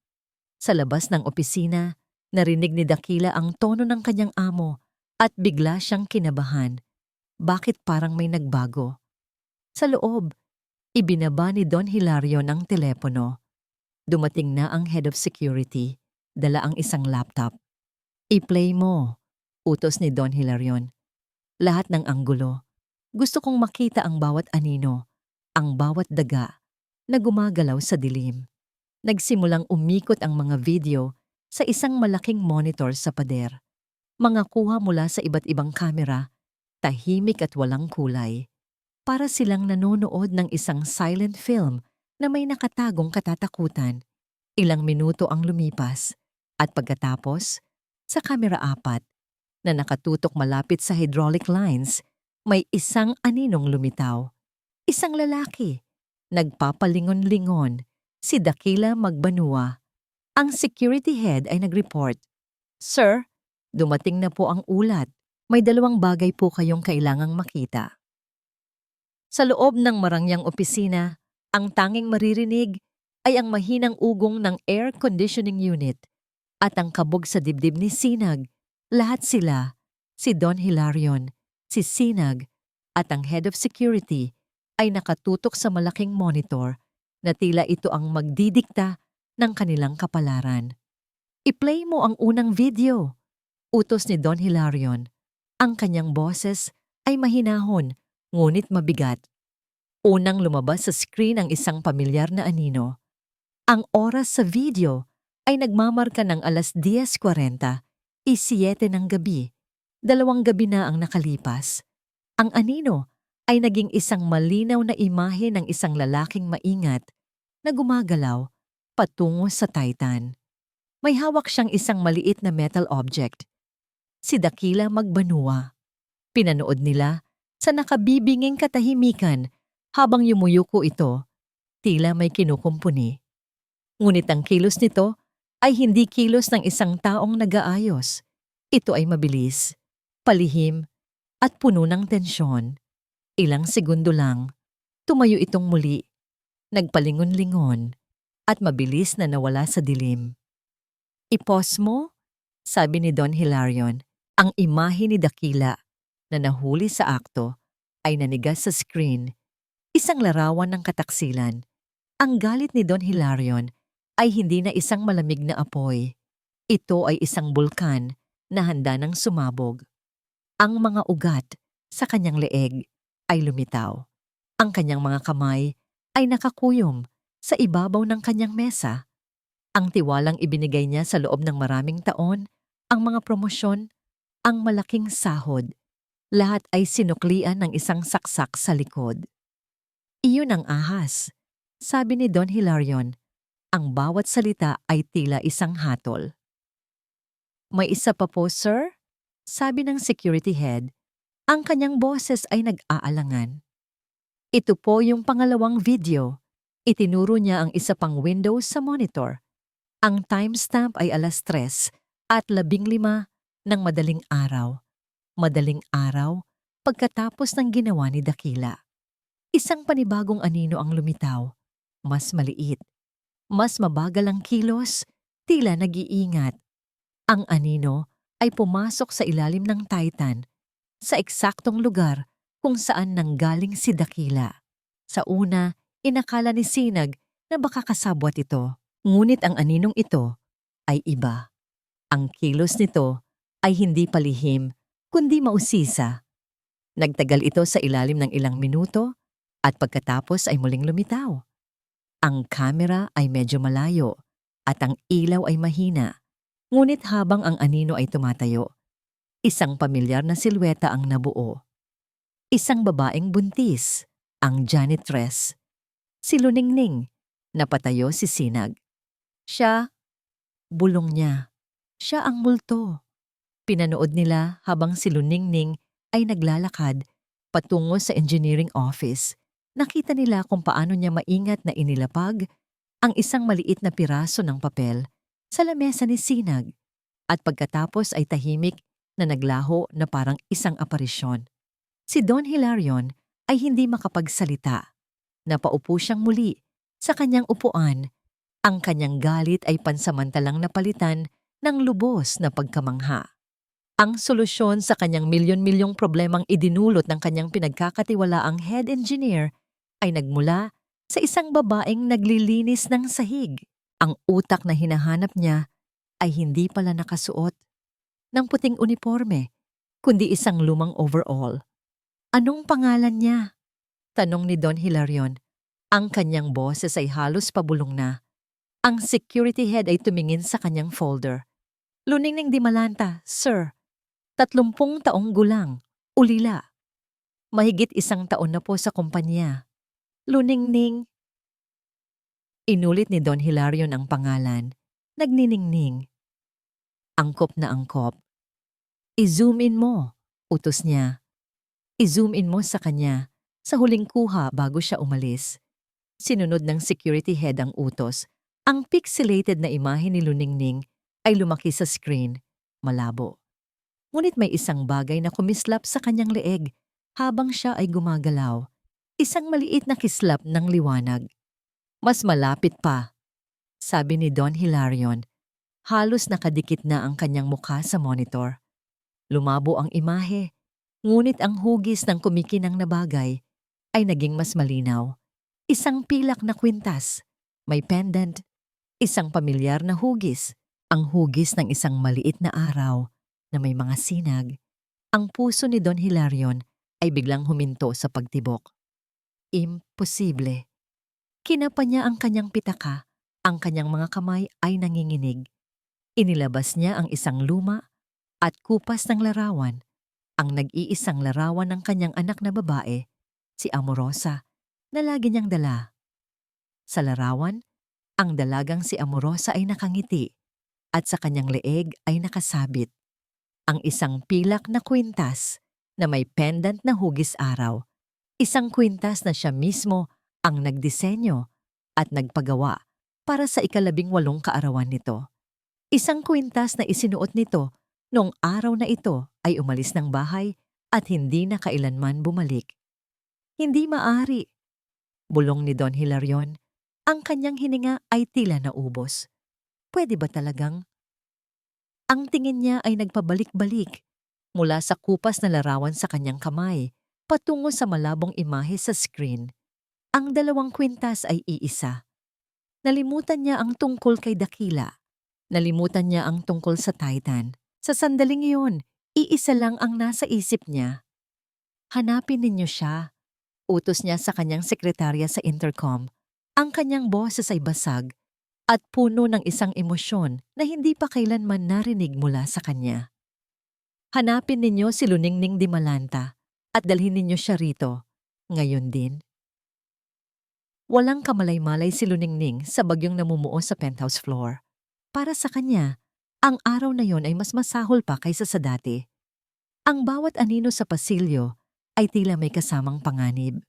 Sa labas ng opisina, narinig ni Dakila ang tono ng kanyang amo at bigla siyang kinabahan. Bakit parang may nagbago? Sa loob, ibinaba ni Don Hilarion ang telepono. Dumating na ang head of security. Dala ang isang laptop. "I-play mo," utos ni Don Hilarion. "Lahat ng anggulo. Gusto kong makita ang bawat anino, ang bawat daga na gumagalaw sa dilim." Nagsimulang umikot ang mga video sa isang malaking monitor sa pader. Mga kuha mula sa iba't ibang kamera, tahimik at walang kulay. Para silang nanonood ng isang silent film na may nakatagong katatakutan. Ilang minuto ang lumipas at pagkatapos, sa kamera 4 na nakatutok malapit sa hydraulic lines, may isang aninong lumitaw. Isang lalaki, nagpapalingon-lingon, si Dakila Magbanua. Ang security head ay nag-report, "Sir, dumating na po ang ulat. May 2 bagay po kayong kailangang makita." Sa loob ng marangyang opisina, ang tanging maririnig ay ang mahinang ugong ng air conditioning unit at ang kabog sa dibdib ni Sinag. Lahat sila, si Don Hilarion, si Sinag, at ang head of security ay nakatutok sa malaking monitor na tila ito ang magdidikta ng kanilang kapalaran. "I-play mo ang unang video," utos ni Don Hilarion. Ang kanyang boses ay mahinahon, ngunit mabigat. Unang lumabas sa screen ang isang pamilyar na anino. Ang oras sa video ay nagmamarka ng 10:40, 7 ng gabi. 2 gabi na ang nakalipas. Ang anino ay naging isang malinaw na imahe ng isang lalaking maingat na gumagalaw patungo sa Titan. May hawak siyang isang maliit na metal object. Si Dakila Magbanua. Pinanood nila sa nakabibinging katahimikan habang yumuyuko ito, tila may kinukumpuni. Ngunit ang kilos nito ay hindi kilos ng isang taong nag-aayos. Ito ay mabilis, palihim, at puno ng tensyon. Ilang segundo lang, tumayo itong muli, nagpalingon-lingon, at mabilis na nawala sa dilim. "I-pause mo," sabi ni Don Hilarion. Ang imahe ni Dakila na nahuli sa akto ay nanigas sa screen. Isang larawan ng kataksilan. Ang galit ni Don Hilarion ay hindi na isang malamig na apoy. Ito ay isang bulkan na handa ng sumabog. Ang mga ugat sa kanyang leeg ay lumitaw. Ang kanyang mga kamay ay nakakuyom sa ibabaw ng kanyang mesa. Ang tiwalang ibinigay niya sa loob ng maraming taon, ang mga promosyon, ang malaking sahod, lahat ay sinuklian ng isang saksak sa likod. "Iyon ang ahas," sabi ni Don Hilarion. Ang bawat salita ay tila isang hatol. "May isa pa po, sir?" sabi ng security head. Ang kanyang boses ay nag-aalangan. "Ito po yung pangalawang video." Itinuro niya ang isa pang window sa monitor. Ang timestamp ay 3:15 ng madaling araw. Madaling araw pagkatapos ng ginawa ni Dakila. Isang panibagong anino ang lumitaw. Mas maliit. Mas mabagal ang kilos, tila nag-iingat. Ang anino ay pumasok sa ilalim ng Titan, sa eksaktong lugar kung saan nanggaling si Dakila. Sa una, inakala ni Sinag na baka kasabwat ito. Ngunit ang aninong ito ay iba. Ang kilos nito ay hindi palihim, kundi mausisa. Nagtagal ito sa ilalim ng ilang minuto at pagkatapos ay muling lumitaw. Ang kamera ay medyo malayo at ang ilaw ay mahina. Ngunit habang ang anino ay tumatayo, isang pamilyar na silweta ang nabuo. Isang babaeng buntis, ang janitress. Si Luningning, napatayo si Sinag. Siya, bulong niya. Siya ang multo. Pinanood nila habang si Luningning ay naglalakad patungo sa engineering office. Nakita nila kung paano niya maingat na inilapag ang isang maliit na piraso ng papel sa lamesa ni Sinag at pagkatapos ay tahimik na naglaho na parang isang aparisyon. Si Don Hilarion ay hindi makapagsalita. Napaupo siyang muli sa kanyang upuan. Ang kanyang galit ay pansamantalang napalitan ng lubos na pagkamangha. Ang solusyon sa kanyang milyon-milyong problemang idinulot ng kanyang pinagkakatiwalaang head engineer ay nagmula sa isang babaeng naglilinis ng sahig. Ang utak na hinahanap niya ay hindi pala nakasuot ng puting uniforme, kundi isang lumang overall. Anong pangalan niya? Tanong ni Don Hilarion. Ang kanyang boses ay halos pabulong na. Ang security head ay tumingin sa kanyang folder. Luningning Dimalanta, sir. 30 taong gulang, ulila. Mahigit 1 taon na po sa kumpanya. Luningning. Inulit ni Don Hilarion ang pangalan. Nagniningning. Angkop na angkop. I-zoom in mo, utos niya. I-zoom in mo sa kanya sa huling kuha bago siya umalis. Sinunod ng security head ang utos. Ang pixelated na imahe ni Luningning ay lumaki sa screen, malabo. Ngunit may isang bagay na kumislap sa kanyang leeg habang siya ay gumagalaw. Isang maliit na kislap ng liwanag. Mas malapit pa, sabi ni Don Hilarion. Halos nakadikit na ang kanyang mukha sa monitor. Lumabo ang imahe, ngunit ang hugis ng kumikinang na bagay ay naging mas malinaw. Isang pilak na kwintas, may pendant, isang pamilyar na hugis, ang hugis ng isang maliit na araw na may mga sinag. Ang puso ni Don Hilarion ay biglang huminto sa pagtibok. Imposible. Kinapa niya ang kanyang pitaka, ang kanyang mga kamay ay nanginginig. Inilabas niya ang isang luma at kupas ng larawan, ang nag-iisang larawan ng kanyang anak na babae, si Amorosa, na lagi niyang dala. Sa larawan, ang dalagang si Amorosa ay nakangiti at sa kanyang leeg ay nakasabit ang isang pilak na kwintas na may pendant na hugis araw. Isang kwintas na siya mismo ang nagdisenyo at nagpagawa para sa 18 kaarawan nito. Isang kwintas na isinuot nito noong araw na ito ay umalis ng bahay at hindi na kailanman bumalik. Hindi maari, bulong ni Don Hilarion. Ang kanyang hininga ay tila naubos. Pwede ba talagang? Ang tingin niya ay nagpabalik-balik mula sa kupas na larawan sa kanyang kamay patungo sa malabong imahe sa screen. Ang 2 kwintas ay iisa. Nalimutan niya ang tungkol kay Dakila. Nalimutan niya ang tungkol sa Titan. Sa sandaling iyon, iisa lang ang nasa isip niya. Hanapin ninyo siya. Utos niya sa kanyang sekretarya sa intercom. Ang kanyang boses ay basag at puno ng isang emosyon na hindi pa kailanman narinig mula sa kanya. Hanapin ninyo si Luningning Dimalanta at dalhin ninyo siya rito. Ngayon din. Walang kamalay-malay si Luningning sa bagyong namumuo sa penthouse floor. Para sa kanya, ang araw na yon ay mas masahol pa kaysa sa dati. Ang bawat anino sa pasilyo ay tila may kasamang panganib.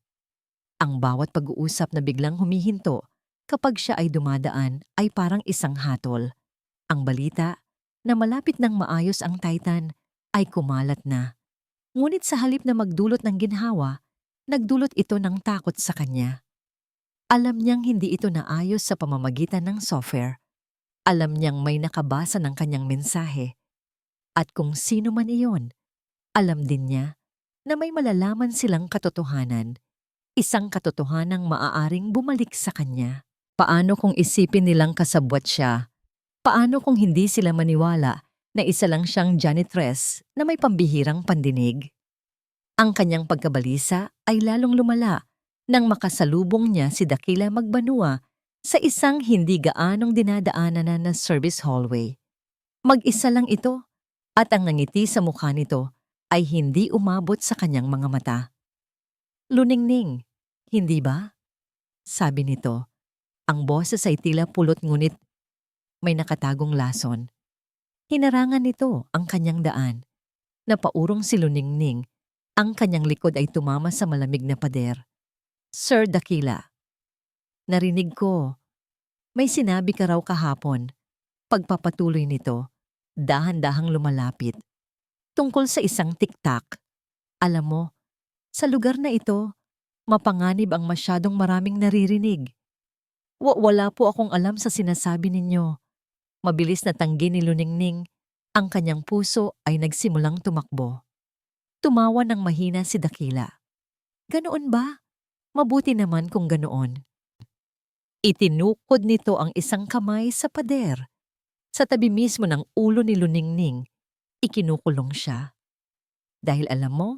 Ang bawat pag-uusap na biglang humihinto kapag siya ay dumadaan ay parang isang hatol. Ang balita na malapit ng maayos ang Titan ay kumalat na. Ngunit sa halip na magdulot ng ginhawa, nagdulot ito ng takot sa kanya. Alam niyang hindi ito naayos sa pamamagitan ng software. Alam niyang may nakabasa ng kanyang mensahe. At kung sino man iyon, alam din niya na may malalaman silang katotohanan. Isang katotohanang maaaring bumalik sa kanya. Paano kung isipin nilang kasabwat siya? Paano kung hindi sila maniwala na isa lang siyang janitress na may pambihirang pandinig? Ang kanyang pagkabalisa ay lalong lumala nang makasalubong niya si Dakila Magbanua sa isang hindi gaanong dinadaanan na service hallway. Mag-isa lang ito at ang nangiti sa mukha nito ay hindi umabot sa kanyang mga mata. Luningning, hindi ba? Sabi nito. Ang boses ay tila pulot ngunit may nakatagong lason. Hinarangan nito ang kanyang daan. Napaurong si Luningning. Ang kanyang likod ay tumama sa malamig na pader. Sir Dakila, narinig ko. May sinabi ka raw kahapon. Pagpapatuloy nito, dahan-dahang lumalapit. Tungkol sa isang tiktak. Alam mo, sa lugar na ito, mapanganib ang masyadong maraming naririnig. Wala po akong alam sa sinasabi ninyo. Mabilis na tanggi ni Luningning. Ang kanyang puso ay nagsimulang tumakbo. Tumawa ng mahina si Dakila. Ganoon ba? Mabuti naman kung ganoon. Itinukod nito ang isang kamay sa pader. Sa tabi mismo ng ulo ni Luningning, ikinukulong siya. Dahil alam mo,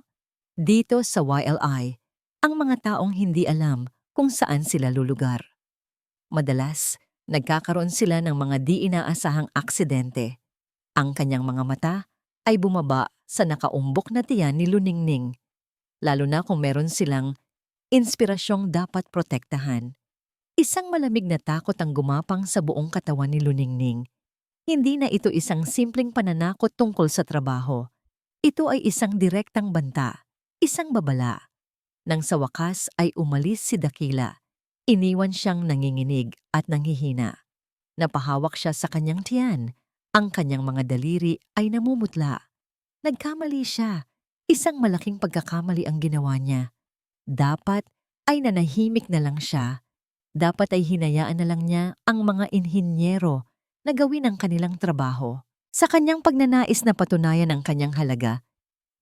dito sa YLI, ang mga taong hindi alam kung saan sila lulugar. Madalas, nagkakaroon sila ng mga di inaasahang aksidente. Ang kanyang mga mata ay bumaba sa nakaumbok na tiyan ni Luningning, lalo na kung meron silang inspirasyong dapat protektahan. Isang malamig na takot ang gumapang sa buong katawan ni Luningning. Hindi na ito isang simpleng pananakot tungkol sa trabaho. Ito ay isang direktang banta, isang babala. Nang sa wakas ay umalis si Dakila, iniwan siyang nanginginig at nanghihina. Napahawak siya sa kanyang tiyan. Ang kanyang mga daliri ay namumutla. Nagkamali siya. Isang malaking pagkakamali ang ginawa niya. Dapat ay nanahimik na lang siya. Dapat ay hinayaan na lang niya ang mga inhinyero na gawin ang kanilang trabaho. Sa kanyang pagnanais na patunayan ang kanyang halaga,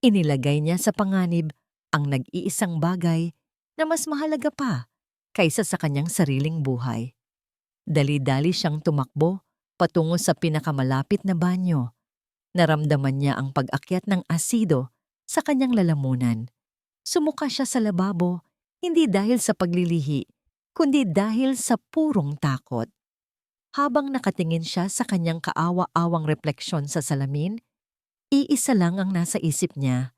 inilagay niya sa panganib ang nag-iisang bagay na mas mahalaga pa kaysa sa kanyang sariling buhay. Dali-dali siyang tumakbo patungo sa pinakamalapit na banyo. Naramdaman niya ang pag-akyat ng asido sa kanyang lalamunan. Sumuka siya sa lababo, hindi dahil sa paglilihi, kundi dahil sa purong takot. Habang nakatingin siya sa kanyang kaawa-awang refleksyon sa salamin, iisa lang ang nasa isip niya.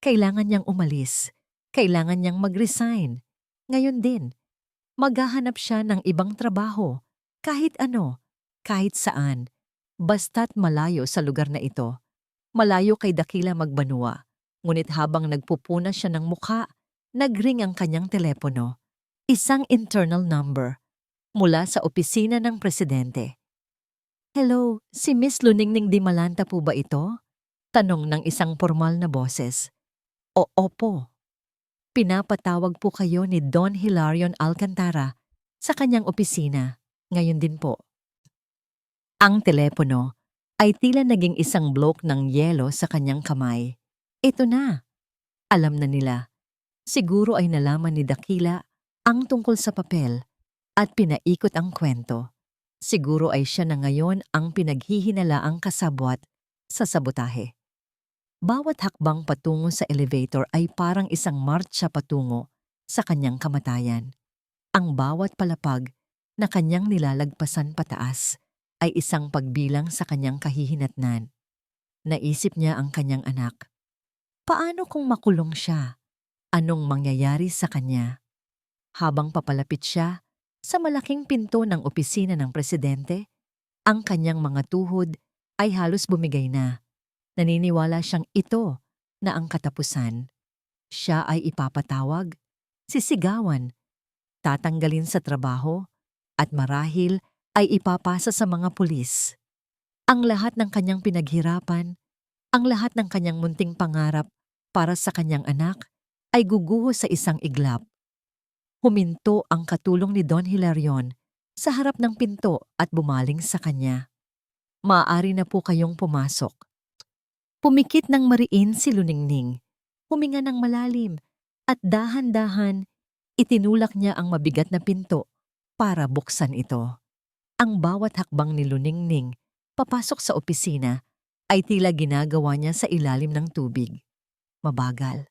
Kailangan niyang umalis. Kailangan niyang mag-resign. Ngayon din, maghahanap siya ng ibang trabaho. Kahit ano, kahit saan. Basta't malayo sa lugar na ito. Malayo kay Dakila Magbanua. Ngunit habang nagpupuna siya ng mukha, nagring ang kanyang telepono. Isang internal number mula sa opisina ng presidente. Hello, si Miss Luningning Di Malanta po ba ito? Tanong ng isang formal na boses. Opo. Pinapatawag po kayo ni Don Hilarion Alcantara sa kanyang opisina. Ngayon din po. Ang telepono ay tila naging isang blok ng yelo sa kanyang kamay. Ito na. Alam na nila. Siguro ay nalaman ni Dakila ang tungkol sa papel at pinaikot ang kwento. Siguro ay siya na ngayon ang pinaghihinalaang kasabwat sa sabotahe. Bawat hakbang patungo sa elevator ay parang isang martsa patungo sa kanyang kamatayan. Ang bawat palapag na kanyang nilalagpasan pataas ay isang pagbilang sa kanyang kahihinatnan. Naisip niya ang kanyang anak. Paano kung makulong siya? Anong mangyayari sa kanya? Habang papalapit siya sa malaking pinto ng opisina ng presidente, ang kanyang mga tuhod ay halos bumigay na. Naniniwala siyang ito na ang katapusan. Siya ay ipapatawag, sisigawan, tatanggalin sa trabaho, at marahil ay ipapasa sa mga pulis. Ang lahat ng kanyang pinaghirapan, ang lahat ng kanyang munting pangarap para sa kanyang anak ay guguho sa isang iglap. Huminto ang katulong ni Don Hilarion sa harap ng pinto at bumaling sa kanya. Maaari na po kayong pumasok. Pumikit ng mariin si Luningning, huminga ng malalim at dahan-dahan itinulak niya ang mabigat na pinto para buksan ito. Ang bawat hakbang ni Luningning papasok sa opisina ay tila ginagawa niya sa ilalim ng tubig. Mabagal.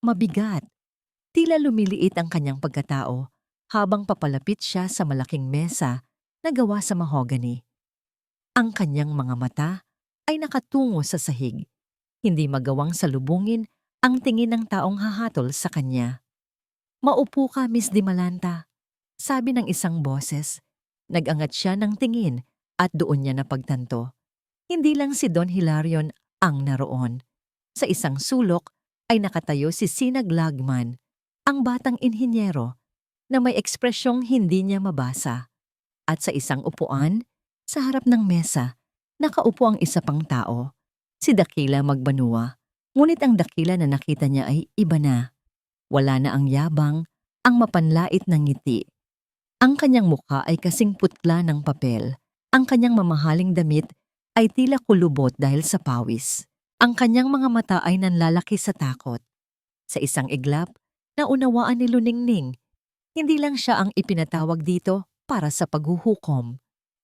Mabigat. Tila lumiliit ang kanyang pagkatao habang papalapit siya sa malaking mesa na gawa sa mahogany. Ang kanyang mga mata ay nakatungo sa sahig. Hindi magawang salubungin ang tingin ng taong hahatol sa kanya. Maupo ka, Miss Dimalanta, sabi ng isang boses. Nag-angat siya ng tingin at doon niya napagtanto. Hindi lang si Don Hilarion ang naroon. Sa isang sulok ay nakatayo si Sinag Lagman, ang batang inhinyero na may ekspresyong hindi niya mabasa. At sa isang upuan, sa harap ng mesa, nakaupo ang isa pang tao, si Dakila Magbanua. Ngunit ang Dakila na nakita niya ay iba na. Wala na ang yabang, ang mapanlait na ngiti. Ang kanyang mukha ay kasing putla ng papel. Ang kanyang mamahaling damit ay tila kulubot dahil sa pawis. Ang kanyang mga mata ay nanlalaki sa takot. Sa isang iglap, naunawaan ni Luningning. Hindi lang siya ang ipinatawag dito para sa paghuhukom.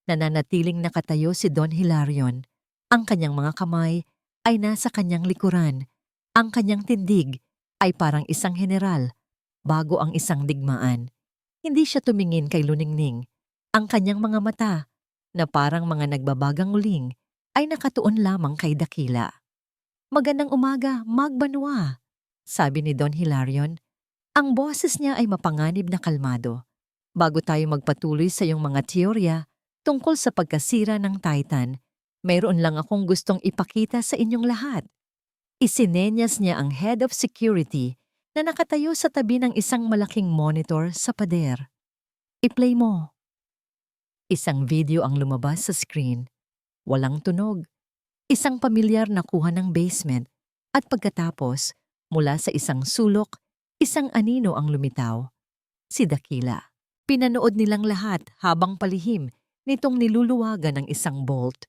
Nananatiling nakatayo si Don Hilarion. Ang kanyang mga kamay ay nasa kanyang likuran. Ang kanyang tindig ay parang isang general bago ang isang digmaan. Hindi siya tumingin kay Luningning. Ang kanyang mga mata, na parang mga nagbabagang uling, ay nakatuon lamang kay Dakila. "Magandang umaga, Magbanua," sabi ni Don Hilarion. Ang boses niya ay mapanganib na kalmado. "Bago tayo magpatuloy sa iyong mga teorya tungkol sa pagkasira ng Titan, mayroon lang akong gustong ipakita sa inyong lahat." Isinenyas niya ang head of security na nakatayo sa tabi ng isang malaking monitor sa pader. "I-play mo." Isang video ang lumabas sa screen. Walang tunog. Isang pamilyar na kuha ng basement at pagkatapos, mula sa isang sulok, isang anino ang lumitaw. Si Dakila. Pinanood nilang lahat habang palihim nitong niluluwagan ng isang bolt.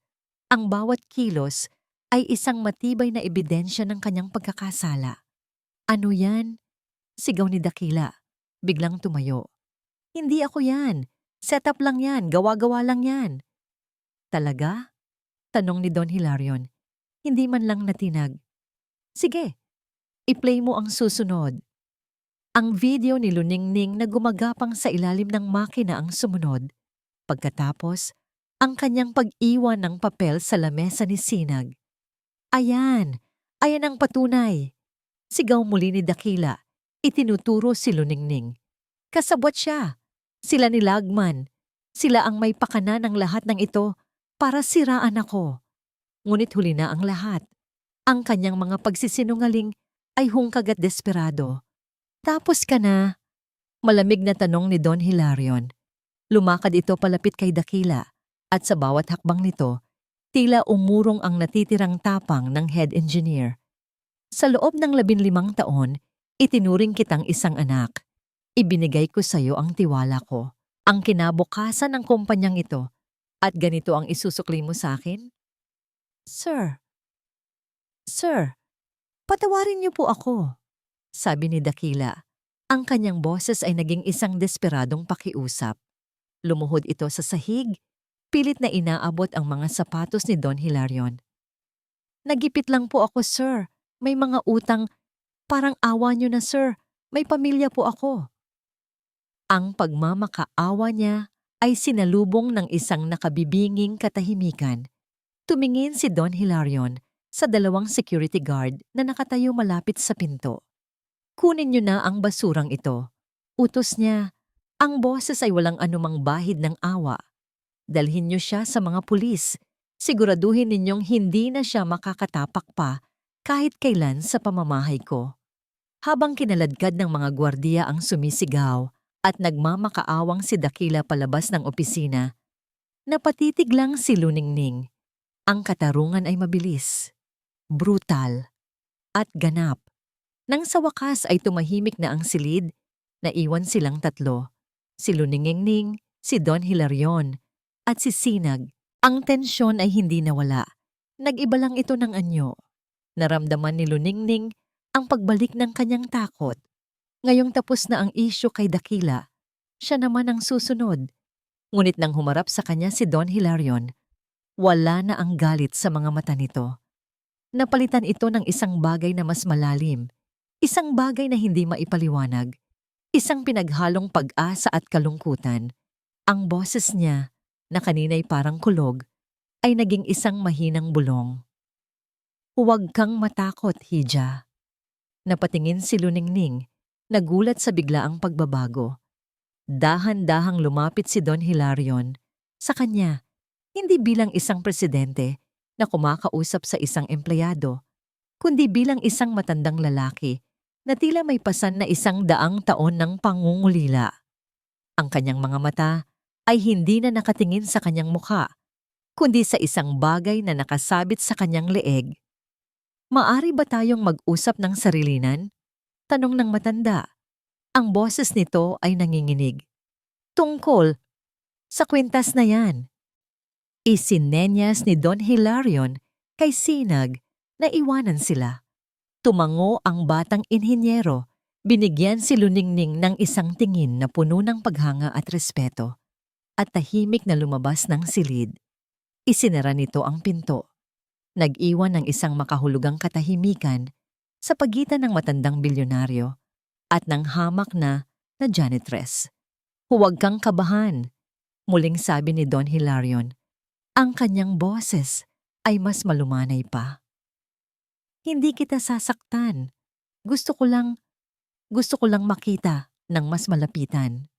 Ang bawat kilos ay isang matibay na ebidensya ng kanyang pagkakasala. "Ano yan?" sigaw ni Dakila. Biglang tumayo. "Hindi ako yan. Setup lang yan. Gawa-gawa lang yan." "Talaga?" tanong ni Don Hilarion. Hindi man lang natinag. "Sige, i-play mo ang susunod." Ang video ni Luningning na gumagapang sa ilalim ng makina ang sumunod. Pagkatapos, ang kanyang pag-iwan ng papel sa lamesa ni Sinag. "Ayan! Ayan ang patunay!" sigaw muli ni Dakila. Itinuturo si Luningning. "Kasabwat siya. Sila ni Lagman. Sila ang may pakana ng lahat ng ito para siraan ako." Ngunit huli na ang lahat. Ang kanyang mga pagsisinungaling ay hungkag at desperado. "Tapos ka na?" malamig na tanong ni Don Hilarion. Lumakad ito palapit kay Dakila at sa bawat hakbang nito, tila umurong ang natitirang tapang ng head engineer. "Sa loob ng 15 taon, itinuring kitang isang anak. Ibinigay ko sa iyo ang tiwala ko, ang kinabukasan ng kumpanyang ito, at ganito ang isusukli mo sa akin?" "Sir, patawarin niyo po ako," sabi ni Dakila. Ang kanyang boses ay naging isang desperadong pakiusap. Lumuhod ito sa sahig, pilit na inaabot ang mga sapatos ni Don Hilarion. "Nagipit lang po ako, sir. May mga utang. Parang awa niyo na, sir. May pamilya po ako." Ang pagmamakaawa niya ay sinalubong ng isang nakabibinging katahimikan. Tumingin si Don Hilarion sa 2 security guard na nakatayo malapit sa pinto. "Kunin niyo na ang basurang ito." Utos niya. Ang boses ay walang anumang bahid ng awa. "Dalhin niyo siya sa mga pulis. Siguraduhin ninyong hindi na siya makakatapak pa kahit kailan sa pamamahay ko." Habang kinaladkad ng mga gwardiya ang sumisigaw at nagmamakaawang si Dakila palabas ng opisina, napatitig lang si Luningning. Ang katarungan ay mabilis, brutal, at ganap. Nang sa wakas ay tumahimik na ang silid, naiwan silang 3. Si Luningning, si Don Hilarion, at si Sinag. Ang tensyon ay hindi nawala. Nag-iba lang ito ng anyo. Naramdaman ni Luningning ang pagbalik ng kanyang takot. Ngayong tapos na ang isyu kay Dakila, siya naman ang susunod. Ngunit nang humarap sa kanya si Don Hilarion, wala na ang galit sa mga mata nito. Napalitan ito ng isang bagay na mas malalim, isang bagay na hindi maipaliwanag, isang pinaghalong pag-asa at kalungkutan. Ang boses niya, na kanina'y parang kulog, ay naging isang mahinang bulong. "Huwag kang matakot, Hija." Napatingin si Luningning. Nagulat sa biglaang pagbabago. Dahan-dahang lumapit si Don Hilarion sa kanya, hindi bilang isang presidente na kumakausap sa isang empleyado, kundi bilang isang matandang lalaki na tila may pasan na 100 taon ng pangungulila. Ang kanyang mga mata ay hindi na nakatingin sa kanyang mukha, kundi sa isang bagay na nakasabit sa kanyang leeg. "Maari ba tayong mag-usap ng sarilinan?" Tanong ng matanda. Ang boses nito ay nanginginig. "Tungkol sa kwintas na yan." Isinenyas ni Don Hilarion kay Sinag na iwanan sila. Tumango ang batang inhinyero. Binigyan si Luningning ng isang tingin na puno ng paghanga at respeto, at tahimik na lumabas ng silid. Isinara nito ang pinto. Nag-iwan ng isang makahulugang katahimikan sa pagitan ng matandang bilyonaryo at ng hamak na janitress. "Huwag kang kabahan," muling sabi ni Don Hilarion. Ang kanyang boses ay mas malumanay pa. "Hindi kita sasaktan. Gusto ko lang makita ng mas malapitan."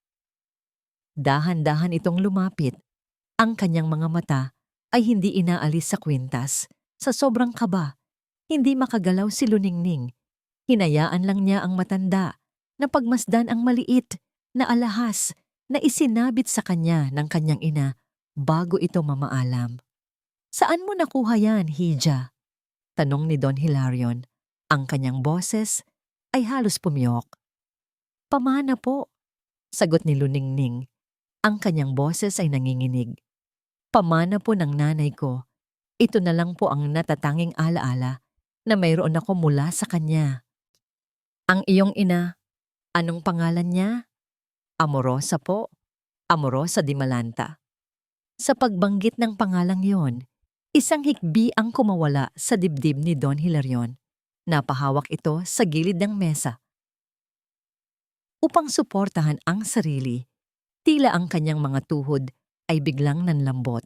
Dahan-dahan itong lumapit. Ang kanyang mga mata ay hindi inaalis sa kwintas. Sa sobrang kaba, hindi makagalaw si Luningning. Hinayaan lang niya ang matanda na pagmasdan ang maliit na alahas na isinabit sa kanya ng kanyang ina bago ito mamaalam. "Saan mo nakuha yan, Hija?" tanong ni Don Hilarion. Ang kanyang boses ay halos pumiyok. "Pamana po," sagot ni Luningning. Ang kanyang boses ay nanginginig. "Pamana po ng nanay ko. Ito na lang po ang natatanging alaala na mayroon ako mula sa kanya." "Ang iyong ina, anong pangalan niya?" "Amorosa po. Amorosa di Malanta." Sa pagbanggit ng pangalang yon, isang hikbi ang kumawala sa dibdib ni Don Hilarion. Napahawak ito sa gilid ng mesa. Upang suportahan ang sarili, tila ang kanyang mga tuhod ay biglang nanlambot.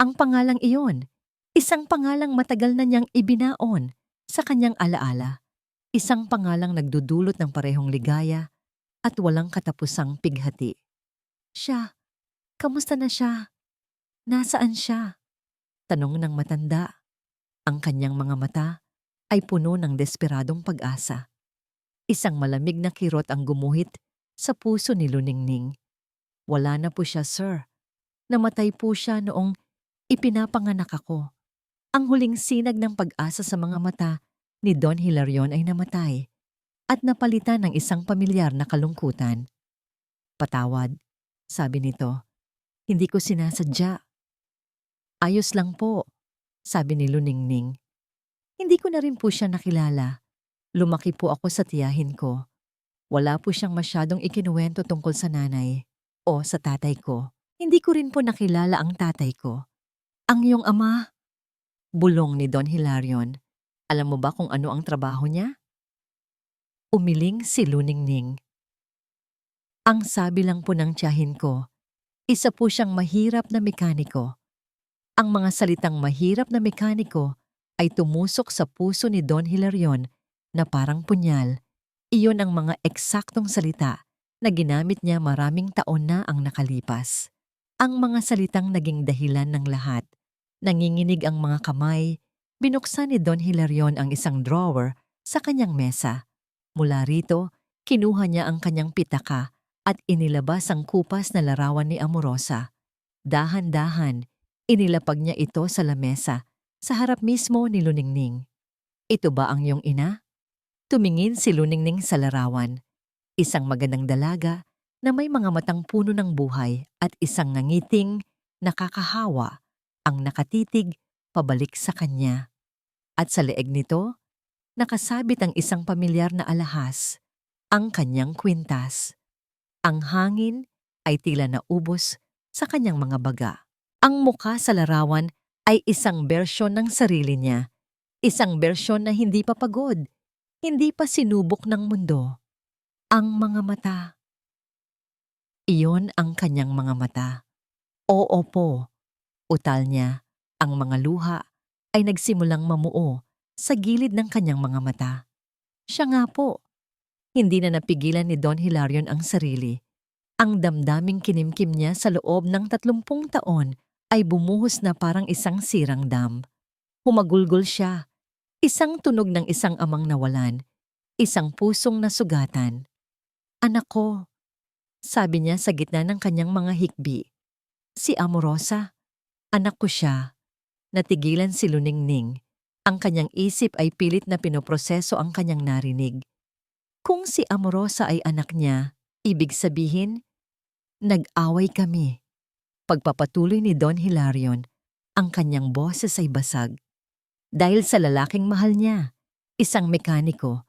Ang pangalang iyon, isang pangalang matagal na niyang ibinaon sa kanyang alaala. Isang pangalang nagdudulot ng parehong ligaya at walang katapusang pighati. "Siya, kamusta na siya? Nasaan siya?" tanong ng matanda. Ang kanyang mga mata ay puno ng desperadong pag-asa. Isang malamig na kirot ang gumuhit sa puso ni Luningning. "Wala na po siya, sir. Namatay po siya noong ipinapanganak ako." Ang huling sinag ng pag-asa sa mga mata ni Don Hilarion ay namatay at napalitan ng isang pamilyar na kalungkutan. "Patawad," sabi nito. "Hindi ko sinasadya." "Ayos lang po," sabi ni Luningning. "Hindi ko na rin po siya nakilala. Lumaki po ako sa tiyahin ko. Wala po siyang masyadong ikinuwento tungkol sa nanay o sa tatay ko. Hindi ko rin po nakilala ang tatay ko." "Ang iyong ama?" bulong ni Don Hilarion. "Alam mo ba kung ano ang trabaho niya?" Umiling si Luningning. "Ang sabi lang po ng tiyahin ko, isa po siyang mahirap na mekaniko." Ang mga salitang mahirap na mekaniko ay tumusok sa puso ni Don Hilarion na parang punyal. Iyon ang mga eksaktong salita na ginamit niya maraming taon na ang nakalipas. Ang mga salitang naging dahilan ng lahat. Nanginginig ang mga kamay. Binuksan ni Don Hilarion ang isang drawer sa kanyang mesa. Mula rito, kinuha niya ang kanyang pitaka at inilabas ang kupas na larawan ni Amorosa. Dahan-dahan, inilapag niya ito sa lamesa, sa harap mismo ni Luningning. "Ito ba ang iyong ina?" Tumingin si Luningning sa larawan. Isang magandang dalaga na may mga matang puno ng buhay at isang ngangiting nakakahawa ang nakatitig pabalik sa kanya. At sa leeg nito, nakasabit ang isang pamilyar na alahas, ang kanyang kwintas. Ang hangin ay tila naubos sa kanyang mga baga. Ang mukha sa larawan ay isang bersyon ng sarili niya. Isang bersyon na hindi pa pagod, hindi pa sinubok ng mundo. Ang mga mata. Iyon ang kanyang mga mata. "Oo po," utal niya. Ang mga luha ay nagsimulang mamuo sa gilid ng kanyang mga mata. "Siya nga po." Hindi na napigilan ni Don Hilarion ang sarili. Ang damdaming kinimkim niya sa loob ng 30 taon ay bumuhos na parang isang sirang dam. Humagulgol siya, isang tunog ng isang amang nawalan, isang pusong nasugatan. "Anak ko," sabi niya sa gitna ng kanyang mga hikbi. "Si Amorosa, anak ko siya." Natigilan si Luningning. Ang kanyang isip ay pilit na pinoproseso ang kanyang narinig. Kung si Amorosa ay anak niya, ibig sabihin, nag-away kami. Pagpapatuloy ni Don Hilarion, ang kanyang boses ay basag. Dahil sa lalaking mahal niya, isang mekaniko.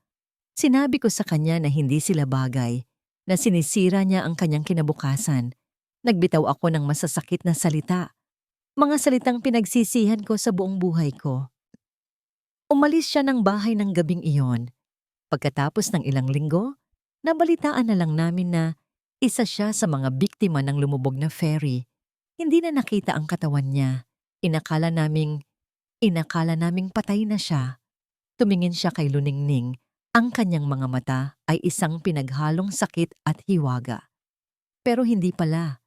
Sinabi ko sa kanya na hindi sila bagay, na sinisira niya ang kanyang kinabukasan. Nagbitaw ako ng masasakit na salita. Mga salitang pinagsisihan ko sa buong buhay ko. Umalis siya ng bahay ng gabing iyon. Pagkatapos ng ilang linggo, nabalitaan na lang namin na isa siya sa mga biktima ng lumubog na ferry. Hindi na nakita ang katawan niya. Inakala naming patay na siya. Tumingin siya kay Luningning. Ang kanyang mga mata ay isang pinaghalong sakit at hiwaga. Pero hindi pala.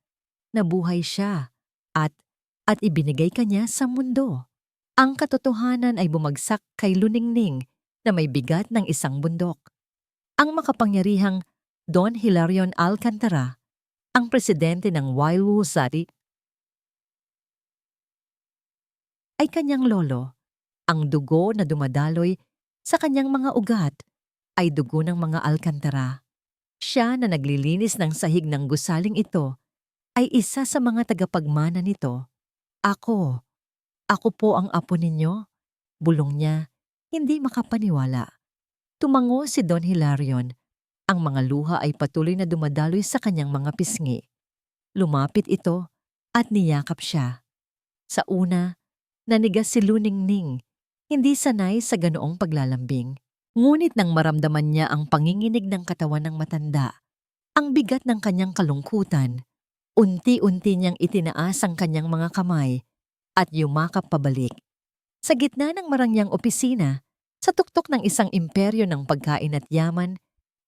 Nabuhay siya at ibinigay kanya sa mundo. Ang katotohanan ay bumagsak kay Luningning na may bigat ng isang bundok. Ang makapangyarihang Don Hilarion Alcantara, ang presidente ng Waiwu Zari, ay kanyang lolo. Ang dugo na dumadaloy sa kanyang mga ugat ay dugo ng mga Alcantara. Siya na naglilinis ng sahig ng gusaling ito ay isa sa mga tagapagmana nito. Ako po ang apo ninyo, bulong niya, hindi makapaniwala. Tumango si Don Hilarion. Ang mga luha ay patuloy na dumadaloy sa kanyang mga pisngi. Lumapit ito at niyakap siya. Sa una, nanigas si Luningning, hindi sanay sa ganoong paglalambing. Ngunit nang maramdaman niya ang panginginig ng katawan ng matanda, ang bigat ng kanyang kalungkutan, unti-unti niyang itinaas ang kanyang mga kamay at yumakap pabalik. Sa gitna ng marangyang opisina, sa tuktok ng isang imperyo ng pagkain at yaman,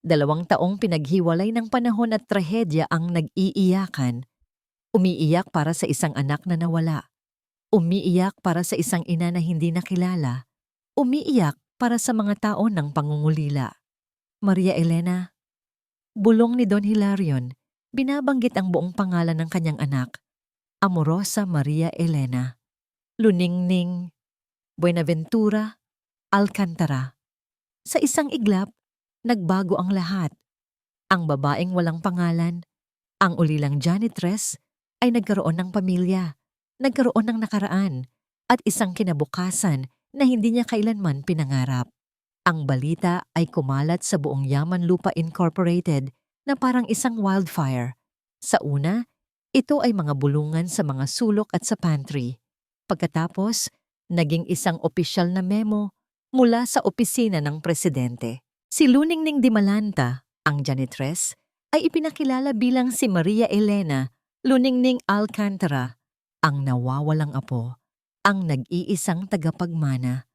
2 taong pinaghiwalay ng panahon at trahedya ang nag-iiyakan. Umiiyak para sa isang anak na nawala. Umiiyak para sa isang ina na hindi nakilala. Umiiyak para sa mga tao ng pangungulila. Maria Elena, bulong ni Don Hilarion, binabanggit ang buong pangalan ng kanyang anak. Amorosa Maria Elena, Luningning, Buenaventura, Alcantara. Sa isang iglap, nagbago ang lahat. Ang babaeng walang pangalan, ang ulilang janitress, ay nagkaroon ng pamilya, nagkaroon ng nakaraan, at isang kinabukasan na hindi niya kailanman pinangarap. Ang balita ay kumalat sa buong Yaman Lupa Incorporated na parang isang wildfire. Sa una, ito ay mga bulungan sa mga sulok at sa pantry. Pagkatapos, naging isang opisyal na memo mula sa opisina ng presidente. Si Luningning Dimalanta, ang janitress, ay ipinakilala bilang si Maria Elena Luningning Alcantara, ang nawawalang apo, ang nag-iisang tagapagmana.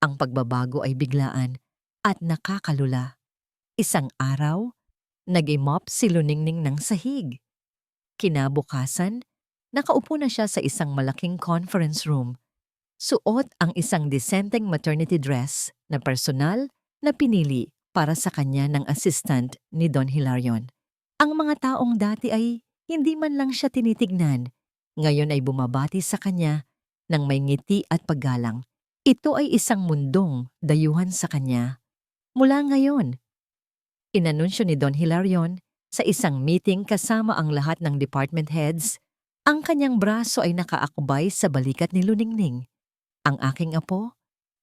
Ang pagbabago ay biglaan at nakakalula. Isang araw, nag-imop si Luningning ng sahig. Kinabukasan, nakaupo na siya sa isang malaking conference room. Suot ang isang disenteng maternity dress na personal na pinili para sa kanya ng assistant ni Don Hilarion. Ang mga taong dati ay hindi man lang siya tinitignan, ngayon ay bumabati sa kanya ng may ngiti at paggalang. Ito ay isang mundong dayuhan sa kanya. Mula ngayon, inanunsyo ni Don Hilarion sa isang meeting kasama ang lahat ng department heads, ang kanyang braso ay nakaakbay sa balikat ni Luningning. Ang aking apo,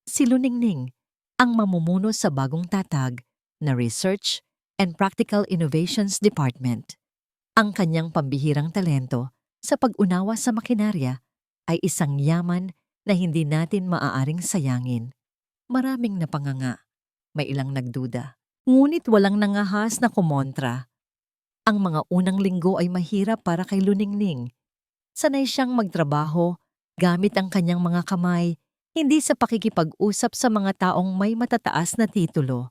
si Luningning, ang mamumuno sa bagong tatag na Research and Practical Innovations Department. Ang kanyang pambihirang talento sa pag-unawa sa makinarya ay isang yaman na hindi natin maaaring sayangin. Maraming napanganga, may ilang nagduda, ngunit walang nangahas na kumontra. Ang mga unang linggo ay mahirap para kay Luningning. Sanay siyang magtrabaho gamit ang kanyang mga kamay, hindi sa pakikipag-usap sa mga taong may matataas na titulo.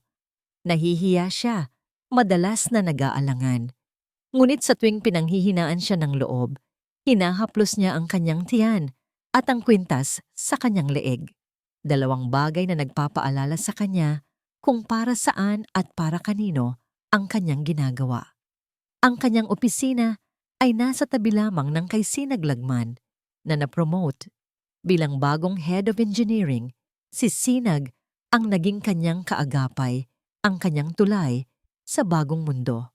Nahihiya siya madalas na nag-aalangan. Ngunit sa tuwing pinanghihinaan siya ng loob, hinahaplos niya ang kanyang tiyan at ang kwintas sa kanyang leeg. Dalawang bagay na nagpapaalala sa kanya kung para saan at para kanino ang kanyang ginagawa. Ang kanyang opisina ay nasa tabi lamang ng kay Sinag Lagman na na-promote. Bilang bagong head of engineering, si Sinag ang naging kanyang kaagapay, ang kanyang tulay sa bagong mundo.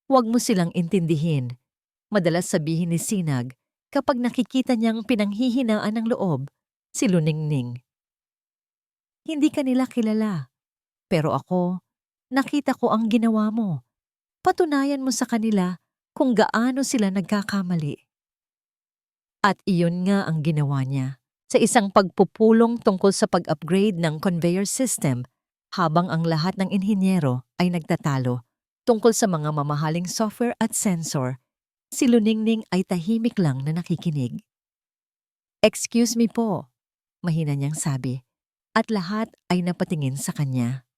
Huwag mo silang intindihin. Madalas sabihin ni Sinag kapag nakikita niyang pinanghihinaan ng loob si Luningning. Hindi ka nila kilala, pero ako, nakita ko ang ginawa mo. Patunayan mo sa kanila kung gaano sila nagkakamali. At iyon nga ang ginawa niya sa isang pagpupulong tungkol sa pag-upgrade ng conveyor system habang ang lahat ng inhinyero ay nagtatalo tungkol sa mga mamahaling software at sensor. Si Luningning ay tahimik lang na nakikinig. "Excuse me po," mahina niyang sabi, at lahat ay napatingin sa kanya.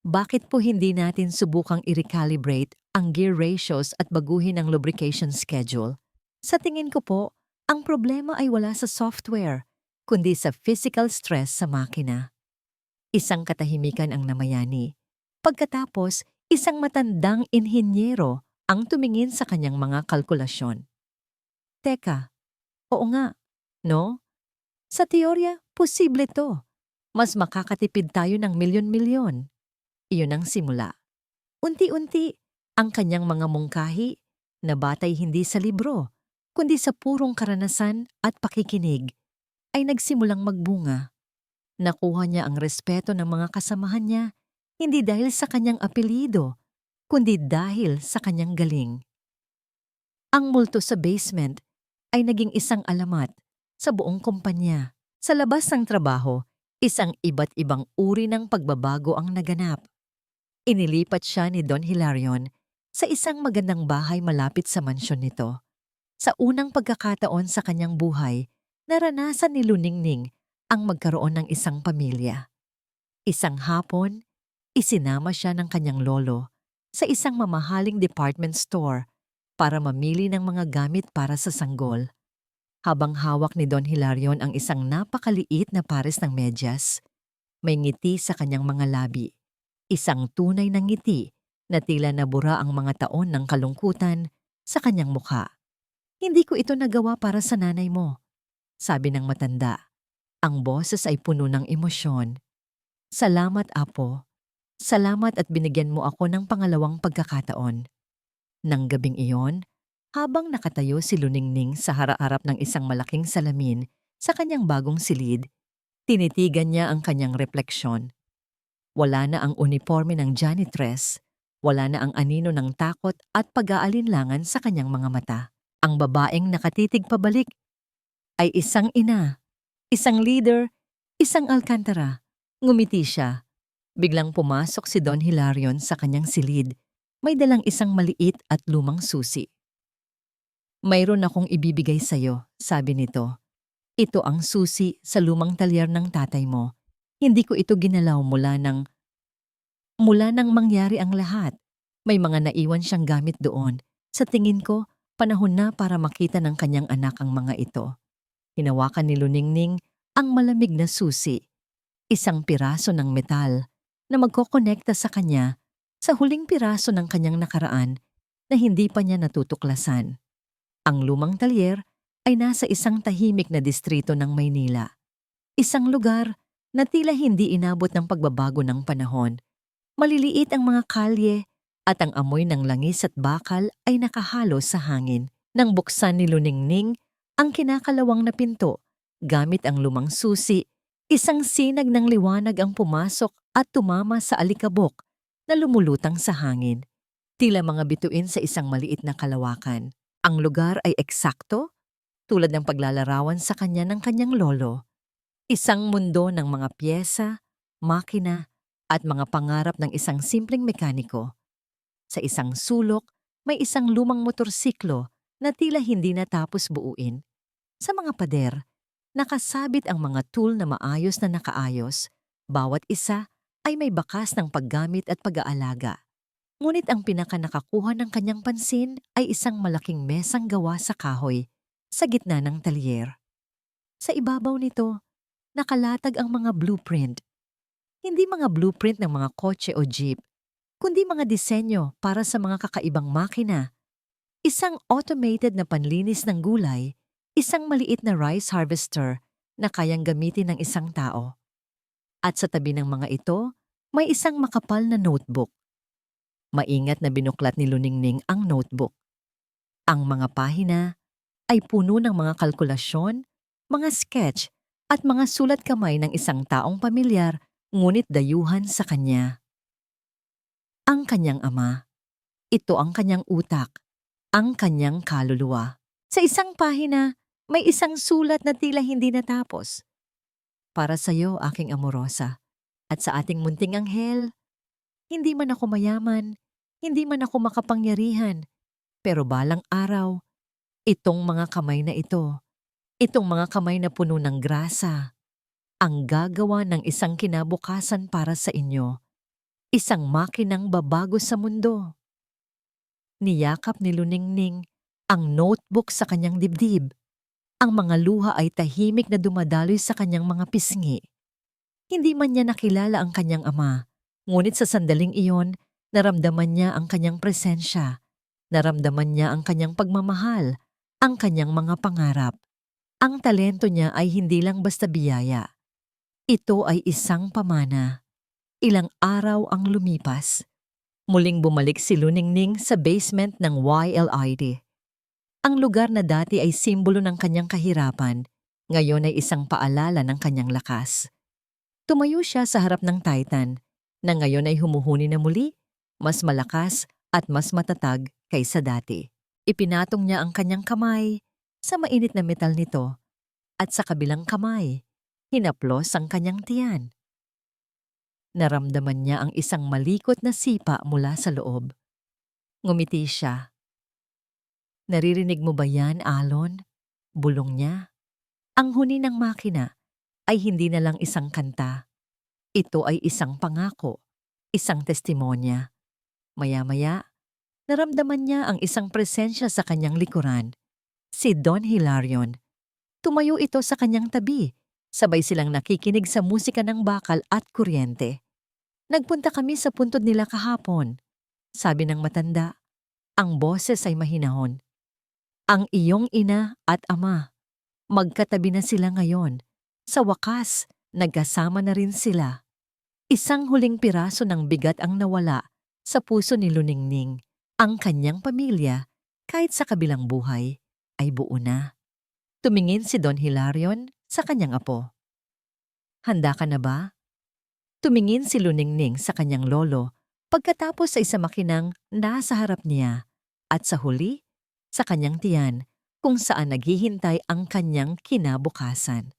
"Bakit po hindi natin subukang i-recalibrate ang gear ratios at baguhin ang lubrication schedule? Sa tingin ko po, ang problema ay wala sa software, kundi sa physical stress sa makina." Isang katahimikan ang namayani. Pagkatapos, isang matandang inhinyero ang tumingin sa kanyang mga kalkulasyon. "Teka, oo nga, no? Sa teorya, posible to. Mas makakatipid tayo ng milyon-milyon." Iyon ang simula. Unti-unti, ang kanyang mga mungkahi na batay hindi sa libro, kundi sa purong karanasan at pakikinig, ay nagsimulang magbunga. Nakuha niya ang respeto ng mga kasamahan niya, hindi dahil sa kanyang apelyido, kundi dahil sa kanyang galing. Ang multo sa basement ay naging isang alamat sa buong kumpanya. Sa labas ng trabaho, isang iba't ibang uri ng pagbabago ang naganap. Inilipat siya ni Don Hilarion sa isang magandang bahay malapit sa mansyon nito. Sa unang pagkakataon sa kanyang buhay, naranasan ni Luningning ang magkaroon ng isang pamilya. Isang hapon, isinama siya ng kanyang lolo sa isang mamahaling department store para mamili ng mga gamit para sa sanggol. Habang hawak ni Don Hilarion ang isang napakaliit na pares ng medyas, may ngiti sa kanyang mga labi. Isang tunay na ngiti na tila nabura ang mga taon ng kalungkutan sa kanyang mukha. "Hindi ko ito nagawa para sa nanay mo," sabi ng matanda. Ang boses ay puno ng emosyon. "Salamat, Apo. Salamat at binigyan mo ako ng pangalawang pagkakataon." Nang gabing iyon, habang nakatayo si Luningning sa harap ng isang malaking salamin sa kanyang bagong silid, tinitigan niya ang kanyang refleksyon. Wala na ang uniforme ng janitress, wala na ang anino ng takot at pag-aalinlangan sa kanyang mga mata. Ang babaeng nakatitig pabalik ay isang ina, isang leader, isang Alcantara. Ngumiti siya. Biglang pumasok si Don Hilarion sa kanyang silid. May dalang isang maliit at lumang susi. "Mayroon akong ibibigay sa'yo," sabi nito. "Ito ang susi sa lumang talyer ng tatay mo. Hindi ko ito ginalaw mula nang mangyari ang lahat. May mga naiwan siyang gamit doon. Sa tingin ko, panahon na para makita ng kanyang anak ang mga ito." Hinawakan ni Luningning ang malamig na susi, isang piraso ng metal na magkokonekta sa kanya sa huling piraso ng kanyang nakaraan na hindi pa niya natutuklasan. Ang lumang talyer ay nasa isang tahimik na distrito ng Maynila. Isang lugar na tila hindi inabot ng pagbabago ng panahon. Maliliit ang mga kalye at ang amoy ng langis at bakal ay nakahalo sa hangin. Nang buksan ni Luningning ang kinakalawang na pinto, gamit ang lumang susi, isang sinag ng liwanag ang pumasok at tumama sa alikabok na lumulutang sa hangin. Tila mga bituin sa isang maliit na kalawakan. Ang lugar ay eksakto, tulad ng paglalarawan sa kanya ng kanyang lolo. Isang mundo ng mga piyesa, makina, at mga pangarap ng isang simpleng mekaniko. Sa isang sulok, may isang lumang motorsiklo na tila hindi natapos buuin. Sa mga pader, nakasabit ang mga tool na maayos na nakaayos. Bawat isa ay may bakas ng paggamit at pag-aalaga. Ngunit ang pinakanakakuha ng kanyang pansin ay isang malaking mesang gawa sa kahoy sa gitna ng talyer. Sa ibabaw nito, nakalatag ang mga blueprint. Hindi mga blueprint ng mga kotse o jeep, kundi mga disenyo para sa mga kakaibang makina. Isang automated na panlinis ng gulay, isang maliit na rice harvester na kayang gamitin ng isang tao. At sa tabi ng mga ito, may isang makapal na notebook. Maingat na binuklat ni Luningning ang notebook. Ang mga pahina ay puno ng mga kalkulasyon, mga sketch at mga sulat kamay ng isang taong pamilyar ngunit dayuhan sa kanya. Ang kanyang ama. Ito ang kanyang utak, ang kanyang kaluluwa. Sa isang pahina, may isang sulat na tila hindi natapos. Para sa iyo, aking amorosa, at sa ating munting anghel, hindi man ako mayaman, hindi man ako makapangyarihan, pero balang araw, itong mga kamay na ito, itong mga kamay na puno ng grasa, ang gagawa ng isang kinabukasan para sa inyo, isang makinang babago sa mundo. Niyakap ni Luningning ang notebook sa kanyang dibdib. Ang mga luha ay tahimik na dumadaloy sa kanyang mga pisngi. Hindi man niya nakilala ang kanyang ama, ngunit sa sandaling iyon, naramdaman niya ang kanyang presensya. Naramdaman niya ang kanyang pagmamahal, ang kanyang mga pangarap. Ang talento niya ay hindi lang basta biyaya. Ito ay isang pamana. Ilang araw ang lumipas. Muling bumalik si Luningning sa basement ng YLID. Ang lugar na dati ay simbolo ng kanyang kahirapan, ngayon ay isang paalala ng kanyang lakas. Tumayo siya sa harap ng Titan, na ngayon ay humuhuni na muli, mas malakas at mas matatag kaysa dati. Ipinatong niya ang kanyang kamay sa mainit na metal nito, at sa kabilang kamay, hinaplos ang kanyang tiyan. Naramdaman niya ang isang malikot na sipa mula sa loob. Ngumiti siya. Naririnig mo ba yan, Alon? Bulong niya. Ang huni ng makina ay hindi na lang isang kanta. Ito ay isang pangako, isang testimonya. Maya-maya, naramdaman niya ang isang presensya sa kanyang likuran. Si Don Hilarion. Tumayo ito sa kanyang tabi. Sabay silang nakikinig sa musika ng bakal at kuryente. Nagpunta kami sa puntod nila kahapon. Sabi ng matanda, ang boses ay mahinahon. Ang iyong ina at ama, magkatabi na sila ngayon. Sa wakas, nagkasama na rin sila. Isang huling piraso ng bigat ang nawala sa puso ni Luningning. Ang kanyang pamilya, kahit sa kabilang buhay, ay buo na. Tumingin si Don Hilarion sa kanyang apo. Handa ka na ba? Tumingin si Luningning sa kanyang lolo pagkatapos sa isa makinang nasa harap niya at sa huli, sa kanyang tiyan kung saan naghihintay ang kanyang kinabukasan.